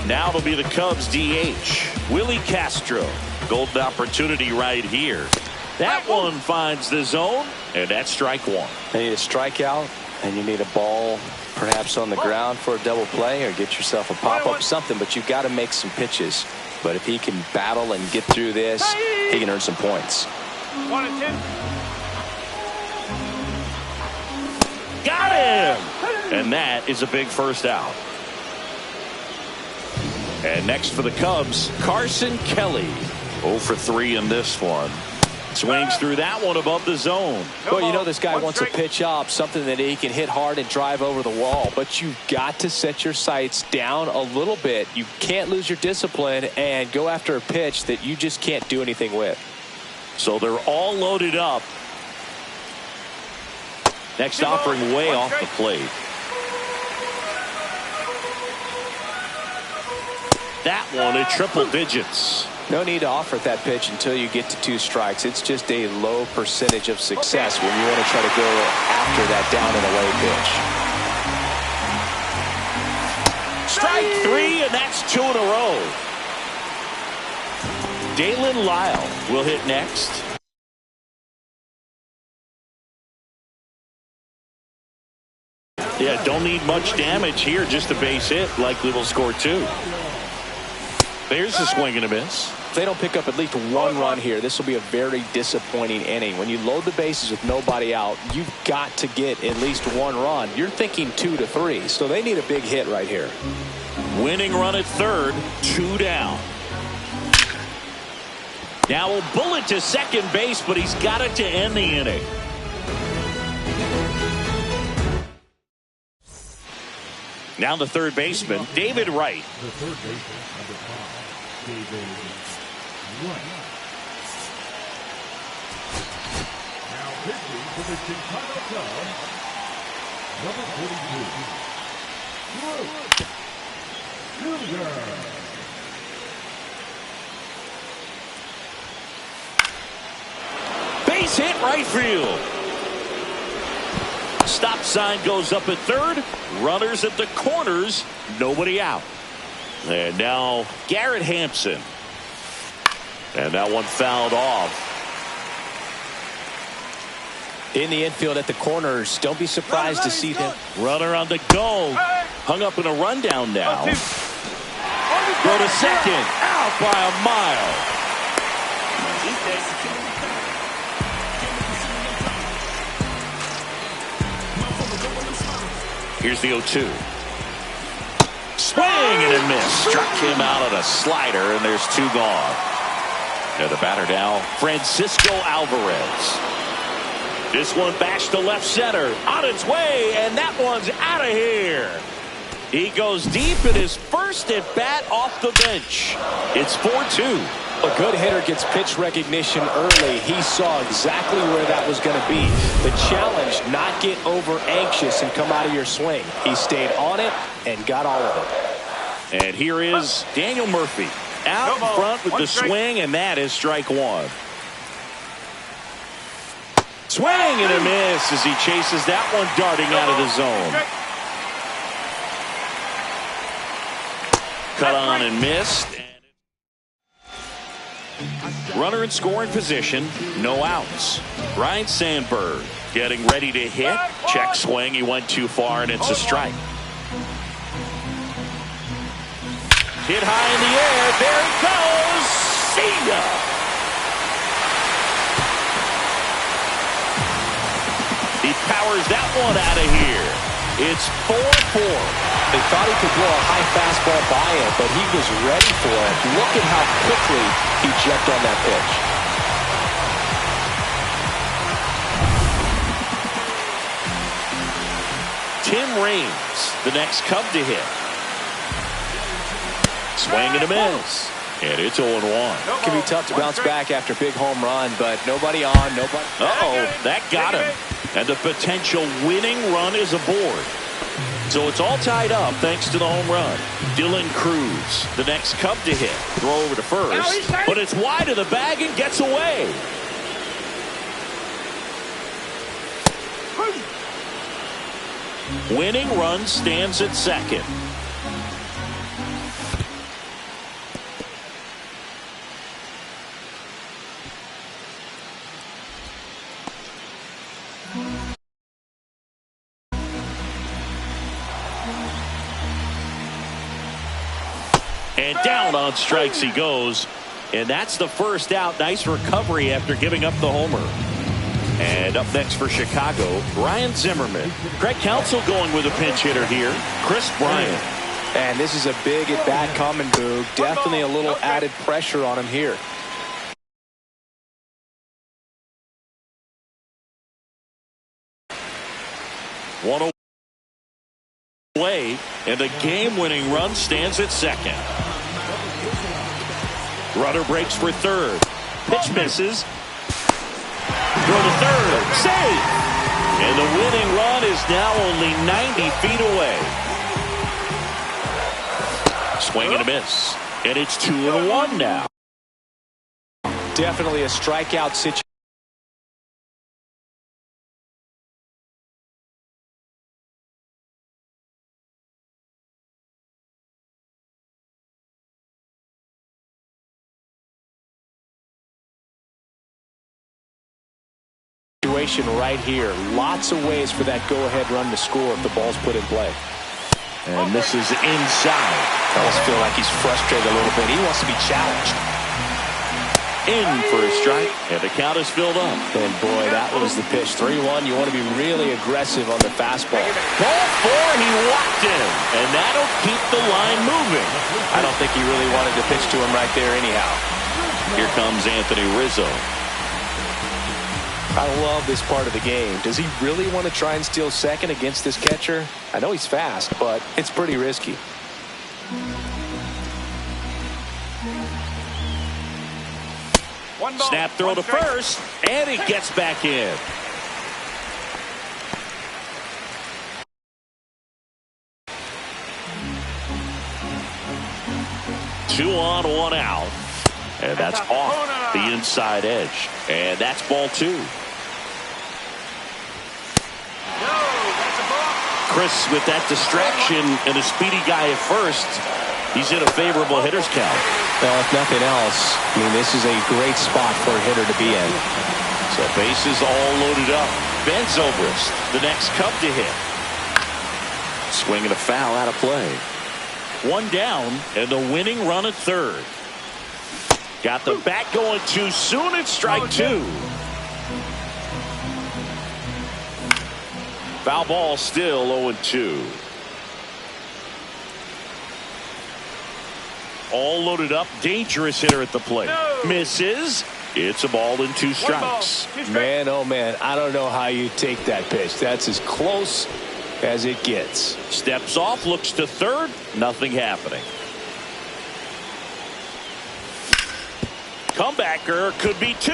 Now it'll be the Cubs DH, Willie Castro. Golden opportunity right here. That one finds the zone, and that's strike one. You need a strikeout, and you need a ball perhaps on the ground for a double play, or get yourself a pop-up, something, but you've got to make some pitches. But if he can battle and get through this, he can earn some points. 1-2. Got him! And that is a big first out. And next for the Cubs, Carson Kelly. 0 for 3 in this one. Swings through that one above the zone. Well, you know this guy wants a pitch up, something that he can hit hard and drive over the wall. But you've got to set your sights down a little bit. You can't lose your discipline and go after a pitch that you just can't do anything with. So they're all loaded up. Next offering way off the plate. That one at triple digits. No need to offer that pitch until you get to 2 strikes. It's just a low percentage of success when you want to try to go after that down and away pitch. Strike 3, and that's 2 in a row. Dalen Lyle will hit next. Yeah, don't need much damage here. Just a base hit. Likely will score 2. There's a swing and a miss. If they don't pick up at least 1 run here, this will be a very disappointing inning. When you load the bases with nobody out, you've got to get at least 1 run. You're thinking 2 to 3, so they need a big hit right here. Winning run at third, 2 down. Now a bullet to second base, but he's got it to end the inning. Now the third baseman, David Wright. The third baseman, number 5, David Wright. Now pitching for the Chicago Cubs, number 42, Drew Luger. Base hit right field. Stop sign goes up at third. Runners at the corners. Nobody out. And now Garrett Hampson. And that one fouled off. In the infield at the corners, don't be surprised to see them. Runner on the go. Hung up in a rundown now. Go to second. Out by a mile. Here's the 0-2. Swing and a miss. Struck him out on a slider, and there's 2 gone. And the batter now, Francisco Alvarez. This one bashed to left center. On its way, and that one's out of here. He goes deep in his first at bat off the bench. It's 4-2. A good hitter gets pitch recognition early. He saw exactly where that was going to be. The challenge, not get over anxious and come out of your swing. He stayed on it and got all of it. And here is Daniel Murphy out in front with the swing, and that is strike 1. Swing and a miss as he chases that one darting out of the zone. Cut on and missed. Runner in scoring position, no outs. Ryan Sandberg getting ready to hit. Check swing. He went too far, and it's a strike. Hit high in the air. There he goes. See ya. He powers that one out of here. It's 4-4. They thought he could blow a high fastball by him, but he was ready for it. Look at how quickly he jumped on that pitch. Tim Raines, the next Cub to hit. Swing and a miss. And it's 0-1. It can be tough to bounce back after a big home run, but nobody on, nobody. Uh-oh, that got him. And the potential winning run is aboard. So it's all tied up thanks to the home run. Dylan Cruz, the next Cub to hit. Throw over to first, but it's wide of the bag and gets away. Winning run stands at second. And down on strikes he goes. And that's the first out. Nice recovery after giving up the homer. And up next for Chicago, Ryan Zimmerman. Craig Counsell going with a pinch hitter here. Chris Bryant. And this is a big at bat coming, Boog. Definitely a little added pressure on him here. One away, and the game-winning run stands at second. Runner breaks for third. Pitch misses. Throw to third. Safe. And the winning run is now only 90 feet away. Swing and a miss. And it's 2-1 now. Definitely a strikeout situation. situation right here. Lots of ways for that go-ahead run to score if the ball's put in play. And this is inside. I almost feel like he's frustrated a little bit. He wants to be challenged. In for a strike, and the count is filled up. And boy, that was the pitch. 3-1. You want to be really aggressive on the fastball. Ball 4, he walked in, and that'll keep the line moving. I don't think he really wanted to pitch to him right there anyhow. Here comes Anthony Rizzo. I love this part of the game. Does he really want to try and steal second against this catcher? I know he's fast, but it's pretty risky. Snap throw to first, and he gets back in. Two on, one out. And that's off the inside edge. And that's ball 2. Chris with that distraction and a speedy guy at first. He's in a favorable hitter's count. Well, if nothing else, I mean, this is a great spot for a hitter to be in. So bases all loaded up. Ben Zobrist, the next Cub to hit. Swinging a foul out of play. One down, and the winning run at third. Got the bat going too soon. It's strike 2. Foul ball, still 0-2. All loaded up, dangerous hitter at the plate. No. Misses. It's a ball and 2 strikes. Man, oh man, I don't know how you take that pitch. That's as close as it gets. Steps off, looks to third, nothing happening. Comebacker could be 2.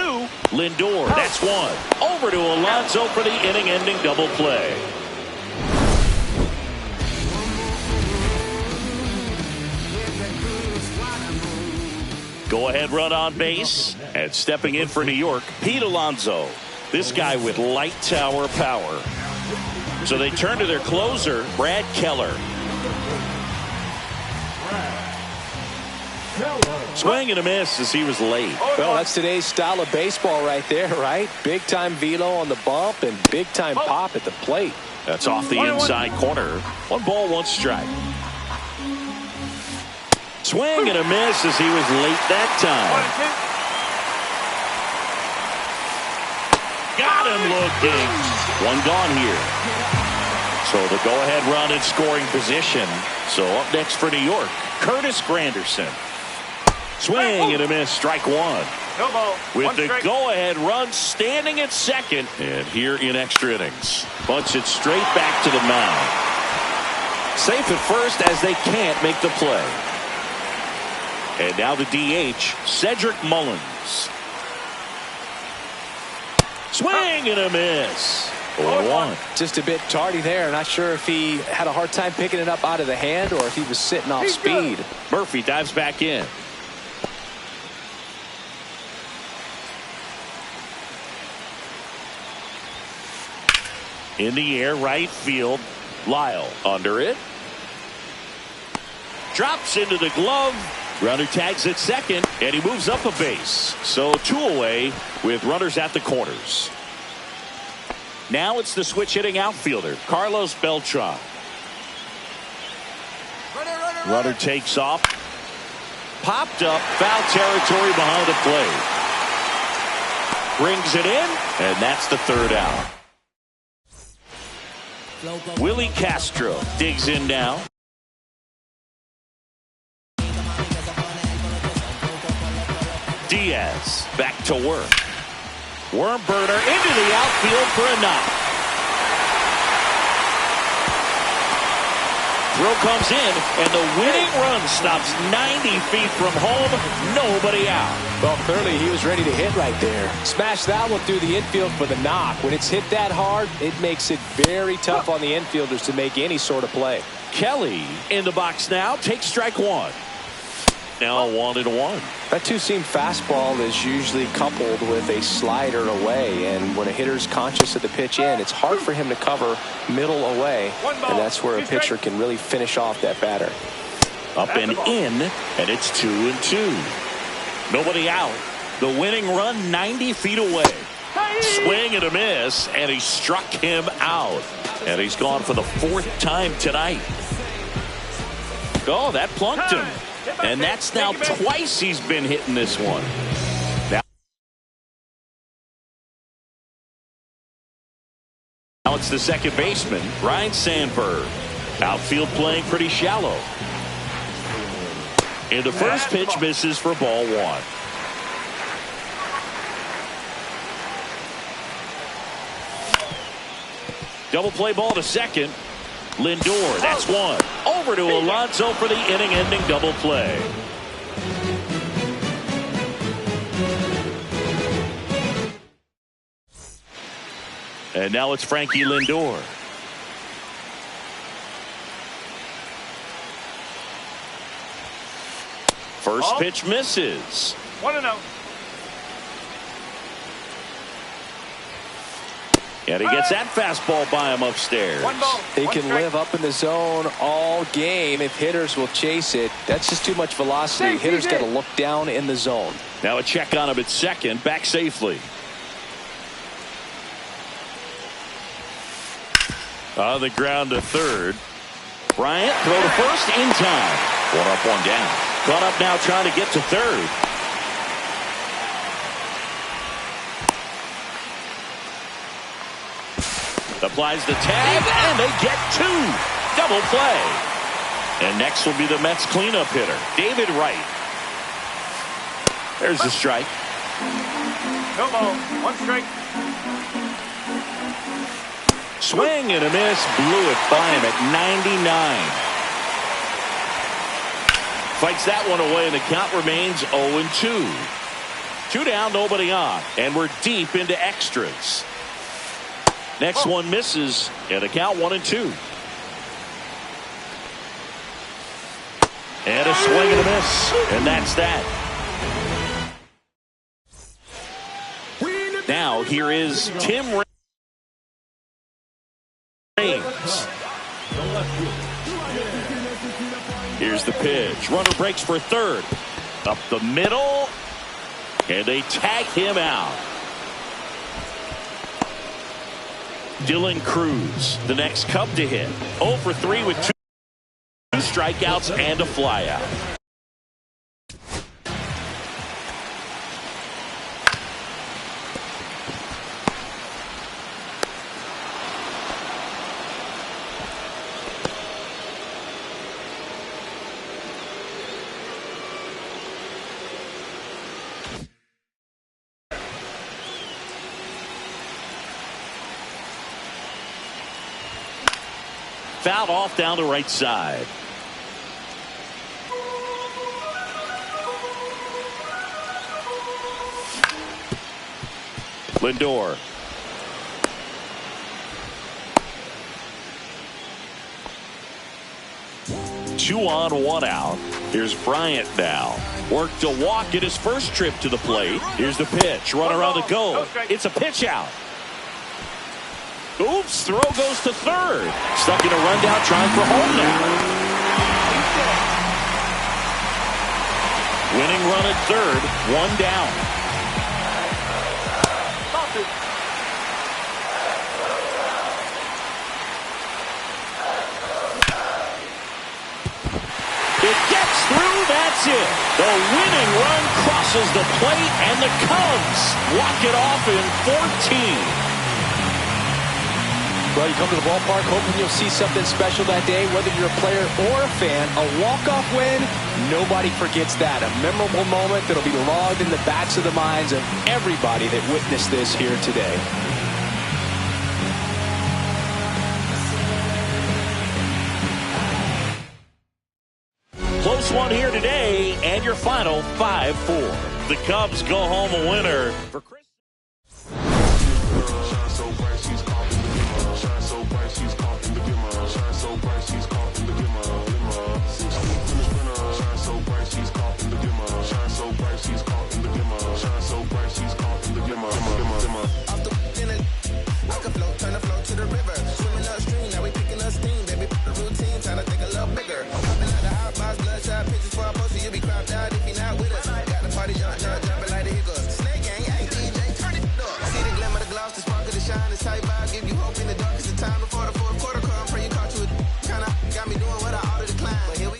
Lindor, that's 1. Over to Alonso for the inning-ending double play. Go-ahead run on base, and stepping in for New York, Pete Alonso. This guy with light tower power. So they turn to their closer, Brad Keller. Swing and a miss as he was late. Well, that's today's style of baseball right there, right? Big-time velo on the bump and big-time pop at the plate. That's off the inside corner. 1 ball, 1 strike. Swing and a miss as he was late that time. Got him looking. 1 gone here. So the go-ahead run in scoring position. So up next for New York, Curtis Granderson. Swing and a miss, strike 1. No ball. With the go-ahead run standing at second. And here in extra innings. Bunts it straight back to the mound. Safe at first as they can't make the play. And now the DH, Cedric Mullins. Swing and a miss. 0-1. Just a bit tardy there. Not sure if he had a hard time picking it up out of the hand or if he was sitting off speed. Murphy dives back in. In the air, right field. Lyle under it. Drops into the glove. Runner tags at second, and he moves up a base. So 2 away with runners at the corners. Now it's the switch hitting outfielder, Carlos Beltran. Runner takes off. Popped up, foul territory behind the plate. Brings it in, and that's the 3rd out. Willie Castro digs in now. Diaz back to work. Worm burner into the outfield for a knock. Throw comes in, and the winning run stops 90 feet from home. Nobody out. Well, clearly he was ready to hit right there. Smash that one through the infield for the knock. When it's hit that hard, it makes it very tough on the infielders to make any sort of play. Kelly in the box now. Takes strike 1. Now 1-1. That two-seam fastball is usually coupled with a slider away, and when a hitter's conscious of the pitch in, it's hard for him to cover middle away, and that's where a pitcher can really finish off that batter. Up and in, and it's 2-2. Nobody out. The winning run 90 feet away. Swing and a miss, and he struck him out. And he's gone for the 4th time tonight. Oh, that plunked him. And that's now twice he's been hitting this one. Now it's the second baseman, Ryan Sandberg. Outfield playing pretty shallow. And the first pitch misses for ball 1. Double play ball to second. Lindor, that's one. Over to Alonso for the inning-ending double play. And now it's Frankie Lindor. First pitch misses. 1-0. And he gets that fastball by him upstairs. 1 ball. He 1 can strike. live up in the zone all game if hitters will chase it. That's just too much velocity. Hitters got to look down in the zone. Now a check on him at second, back safely. On the ground to third. Bryant throw to first in time. 1 up, 1 down. Caught up now trying to get to third. Applies the tag, and they get 2. Double play. And next will be the Mets cleanup hitter, David Wright. There's the strike. No ball. 1 strike. Swing and a miss. Blew it by him at 99. Fights that one away, and the count remains 0-2. 2 down, nobody on. And we're deep into extras. Next one misses, and the count 1-2. And a swing and a miss, and that's that. Now here is Tim Raines. Here's the pitch. Runner breaks for third. Up the middle, and they tag him out. Dylan Cruz, the next Cub to hit. 0 for 3 with 2 strikeouts and a flyout. Fouled off down the right side. Lindor. Two on, 1 out. Here's Bryant now. Worked to walk at his first trip to the plate. Here's the pitch. Runner on the go. It's a pitch out. Oops, throw goes to third. Stuck in a rundown, trying for home now. Winning run at third, 1 down. It gets through, that's it. The winning run crosses the plate, and the Cubs walk it off in 14. Well, you come to the ballpark hoping you'll see something special that day, whether you're a player or a fan. A walk-off win, nobody forgets that. A memorable moment that'll be logged in the backs of the minds of everybody that witnessed this here today. Close one here today, and your final 5-4. The Cubs go home a winner. For Chris. tight vibe, give you hope in the darkest of time. Before the fourth quarter come, pray you caught you a kinda got me doing what I ought to decline. But here we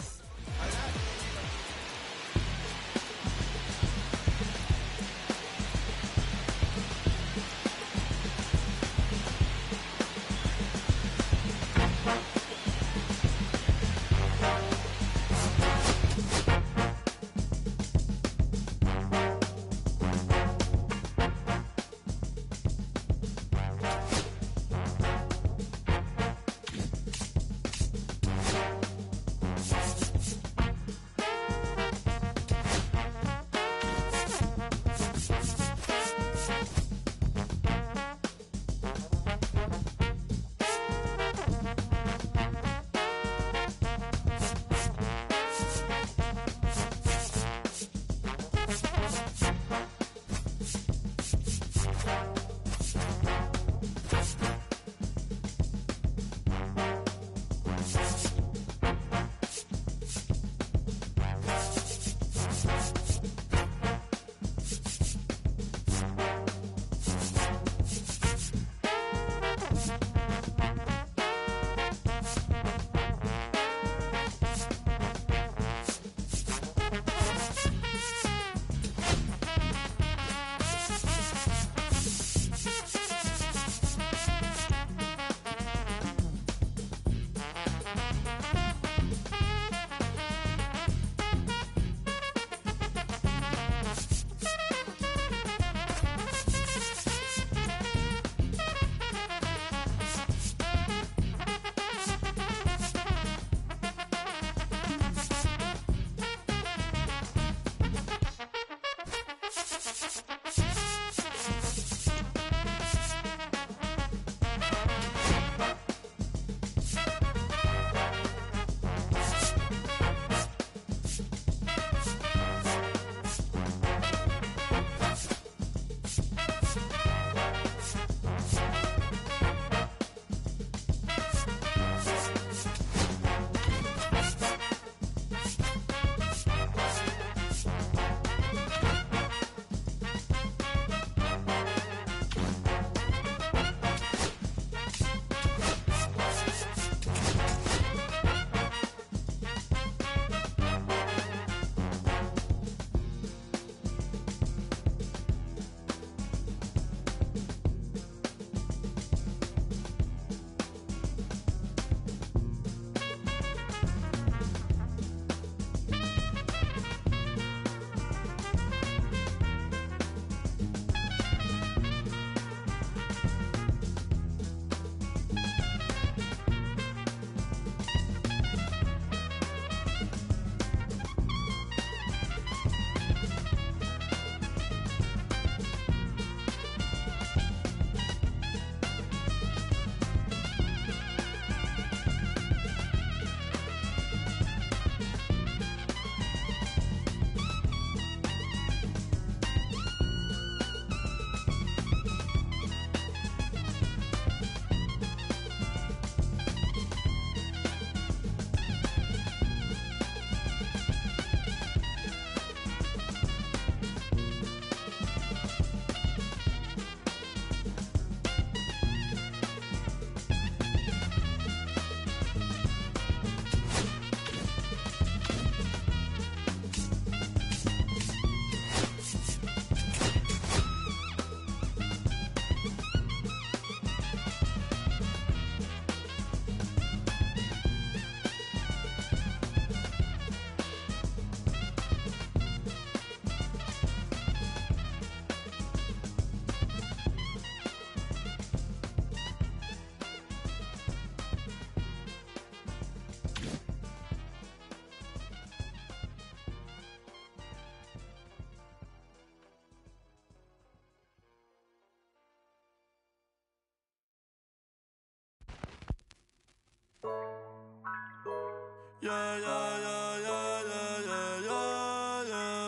Yeah, yeah, yeah, yeah, yeah, yeah, yeah, yeah.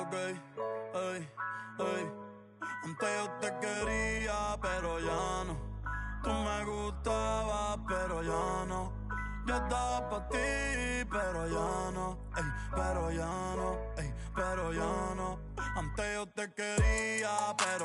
Ok, ey, ey. Antes yo te quería, pero ya no. Tú me gustabas, pero ya no. Yo estaba pa' ti, pero ya no. Ey, pero ya no, ey, pero ya no. Antes yo te quería, pero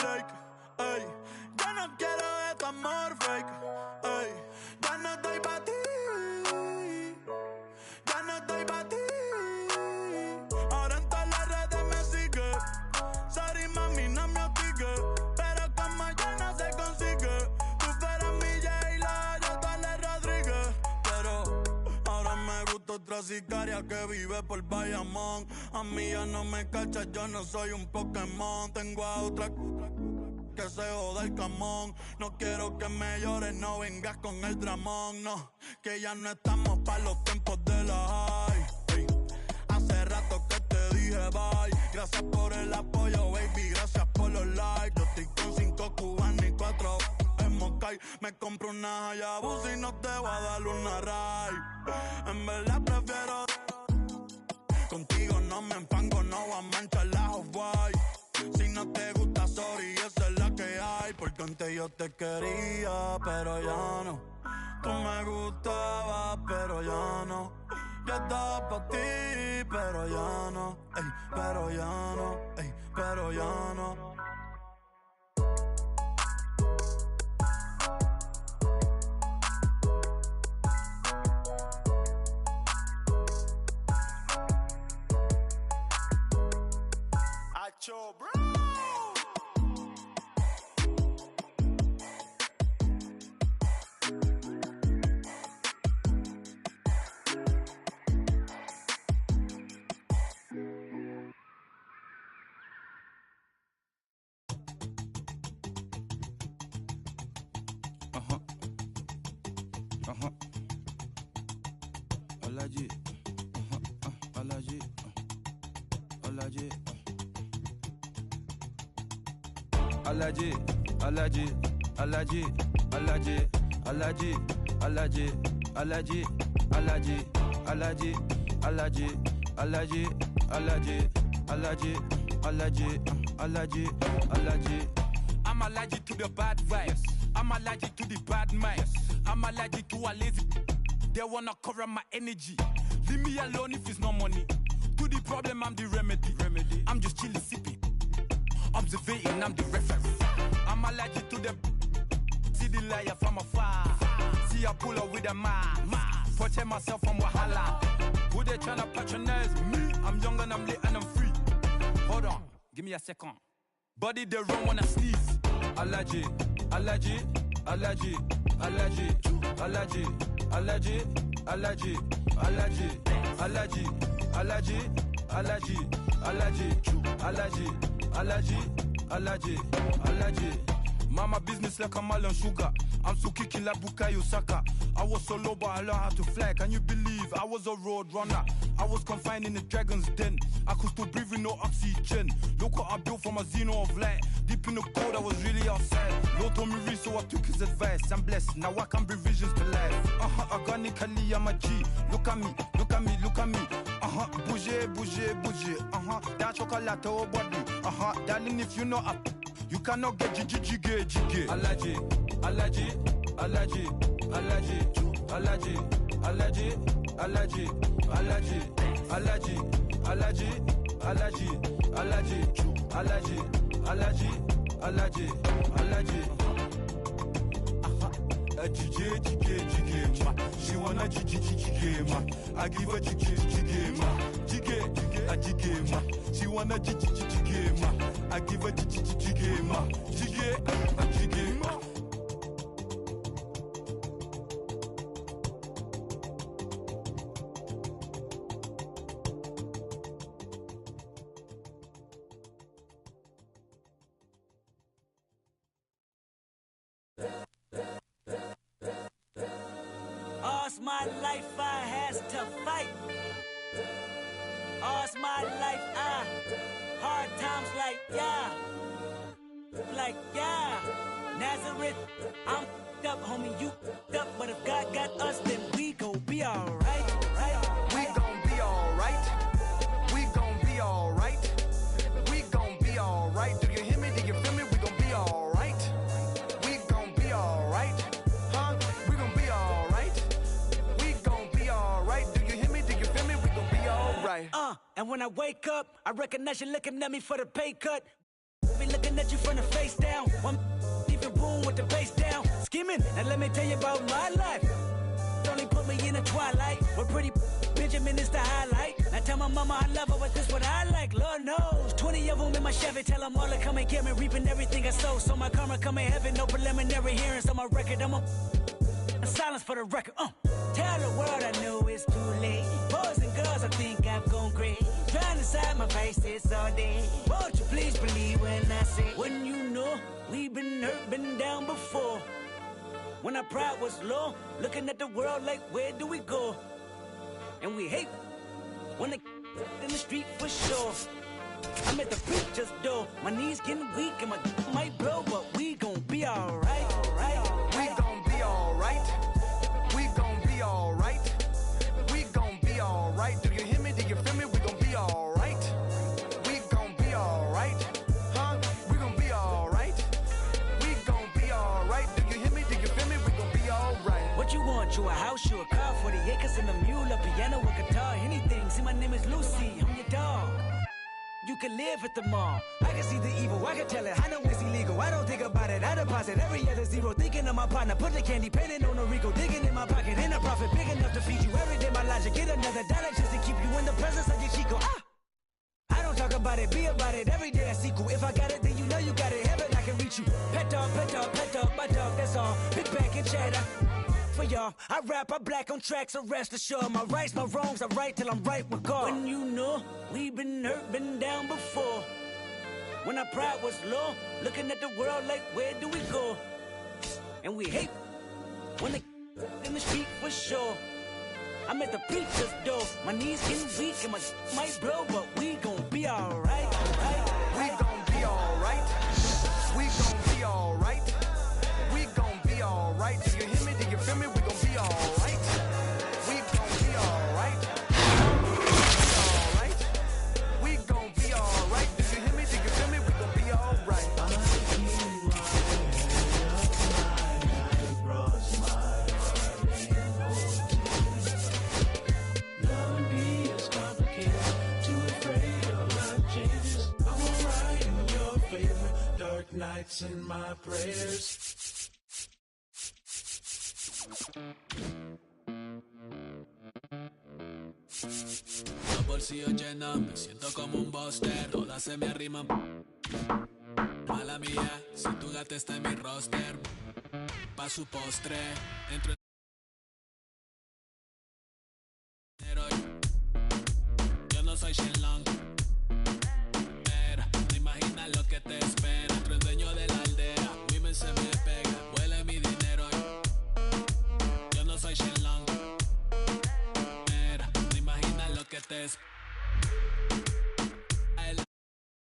shake, ey. Ya no quiero de tu amor fake, ey. Ya no estoy pa' ti, ya no estoy pa' ti. Ahora en todas las redes me sigue. Sorry mami, no me hostigues, pero como yo no se consigue. Tú fueras mi J-Lo, yo tu Ale Rodríguez. Pero ahora me gusta otra sicaria que vive por Bayamón. A mí ya no me cachas, yo no soy un Pokémon. Tengo a otra que se joda el camón. No quiero que me llores, no vengas con el dramón. No, que ya no estamos pa' los tiempos de la high. Ey, hace rato que te dije bye. Gracias por el apoyo, baby, gracias por los likes. Yo estoy con 5 cubanos y 4 en Moscay. Me compro una Hayabusa y no te voy a dar una ride. En verdad prefiero contigo, no me enfango, no voy a manchar la Off-White. Si no te gusta, sorry, esa es la que hay. Porque antes yo te quería, pero ya no. Tú me gustabas, pero ya no. Yo estaba pa' ti, pero ya no. Ey, pero ya no, ey, pero ya no. Acho, bro. Olaji, Olaji, Olaji. Alaji, Alaji, Alaji, Alaji, Alaji, Alaji, Alaji, Alaji, Alaji, Alaji, Alaji, Alaji, Alaji, Alaji, Alaji, Alaji. I'm allergic to the bad vibes. I'm allergic to the bad minds. I'm allergic to a lazy. They wanna cover my energy. Leave me alone if it's no money. To the problem, I'm the remedy. I'm just chilling, sipping. Observating, I'm the referee. I'm allergic to the see the liar from afar. See I pull up with a mask. Protect myself from Wahala. Who they tryna patronize me? I'm young and I'm lit and I'm free. Hold on, give me a second. Body they run when I sneeze. Allergy, allergy, allergy, allergy, allergy, allergy, allergy, allergy, allergy, allergy, allergy, allergy, allergy, allergy, allergy. Mama business like a melon sugar. I'm so kicking like Bukayo Saka. I was so low but I learned how to fly. Can you believe I was a road runner? I was confined in the dragon's den. I could still breathe with no oxygen. Look what I built from a xeno of light. Deep in the cold I was really outside. Lord told me read so I took his advice. I'm blessed, now I can bring visions to life. Organically I'm a G. Look at me, look at me, look at me. Bouger, bouger, bouger. That chocolate oh body. Darling if you know up. You cannot get jiggy. Allergy, allergy, allergy, allergy, allergy, allergy, allergy, allergy, allergy, allergy, allergy, allergy, allergy, allergy, allergy. Jiggy, ma. She wanna jiggy, ma. I give her jiggy, ma. Jiggy, ma. She wanna jiggy, ma. I give her jiggy, ma. Jiggy, ma. All's my life I has to fight. All's my life hard times like Nazareth. I'm up, homie, you up, but if God got us, then we gon' be alright. We gon' be alright. We gon' be alright. We gon' be alright. Do you hear me? Do you feel me? We gon' be alright. We gon' be alright. Huh? We gon' be alright. We gon' be alright. Do you hear me? Do you feel me? We gon' be alright. And when I wake up, I recognize you looking at me for the pay cut. be looking at you from the face down. One even boom with the bass down. Skimming, now let me tell you about my life. Only put me in the twilight. We're pretty Benjamin is the highlight. Now tell my mama I love her, but this what I like. Lord knows, 20 of them in my Chevy. Tell them all to come and get me, reaping everything I sow. So my karma come in heaven, no preliminary hearings on my record. I'm a silence for the record. Tell the world I know it's too late. Boys and girls, I think I've gone crazy. Trying to decide my face this all day. Won't you please believe when I say, when you know we've been hurt, been down before. When our pride was low, looking at the world like, where do we go? And we hate when they in the street for sure. I'm at the preacher's door. My knees getting weak and my might blow, but we gon' be alright. We gon' be alright. We gon' be alright. We gon' be alright. Do you hear me? Do you feel me? We gon' be alright. We gon' be alright. Huh? We gon' be alright. We gon' be alright. Do you hear me? Do you feel me? We gon' be alright. What you want? You a house, you a car, 40 acres and a mule, a piano, a guitar, anything. See, my name is Lucy, I'm your dog. You can live at the mall. I can see the evil, I can tell it. I know it's illegal. I don't think about it. I deposit every other zero. Thinking of my partner, put the candy painting on a Rico. Digging in my pocket, ain't a profit big enough to feed you. Every day my logic, get another dollar just to keep you in the presence of your Chico. I don't talk about it, be about it. Every day a sequel. If I got it, then you know you got it. Heaven, I can reach you. Pet dog, my dog, that's all. Big bag and cheddar. For y'all, I rap, I black on tracks, so rest assured. My rights, my wrongs, I right till I'm right with God. When you know we've been hurt, been down before. When our pride was low, looking at the world like, where do we go? And we hate when they in the street for sure. I'm at the preacher's door. My knees getting weak and my might blow, but we gon' be alright. We gon' be alright. We gon' be alright. We gon' be alright. Do you hear me? Do you feel me? We gon' be alright. We gon' be alright. We gon' be alright. Do you hear me? Do you feel me? We gon' be alright. Nights in my prayers. Los bolsillos llenos, me siento como un buster. Todas se me arriman. Mala mía, si tu gata está en mi roster. Pa' su postre, entro en... Yo no soy Shenlong. No imaginas lo que te espera. Otro dueño de la aldea, women se me pega. Huele mi dinero. Yo no soy Shenlong. No imaginas lo que te espera.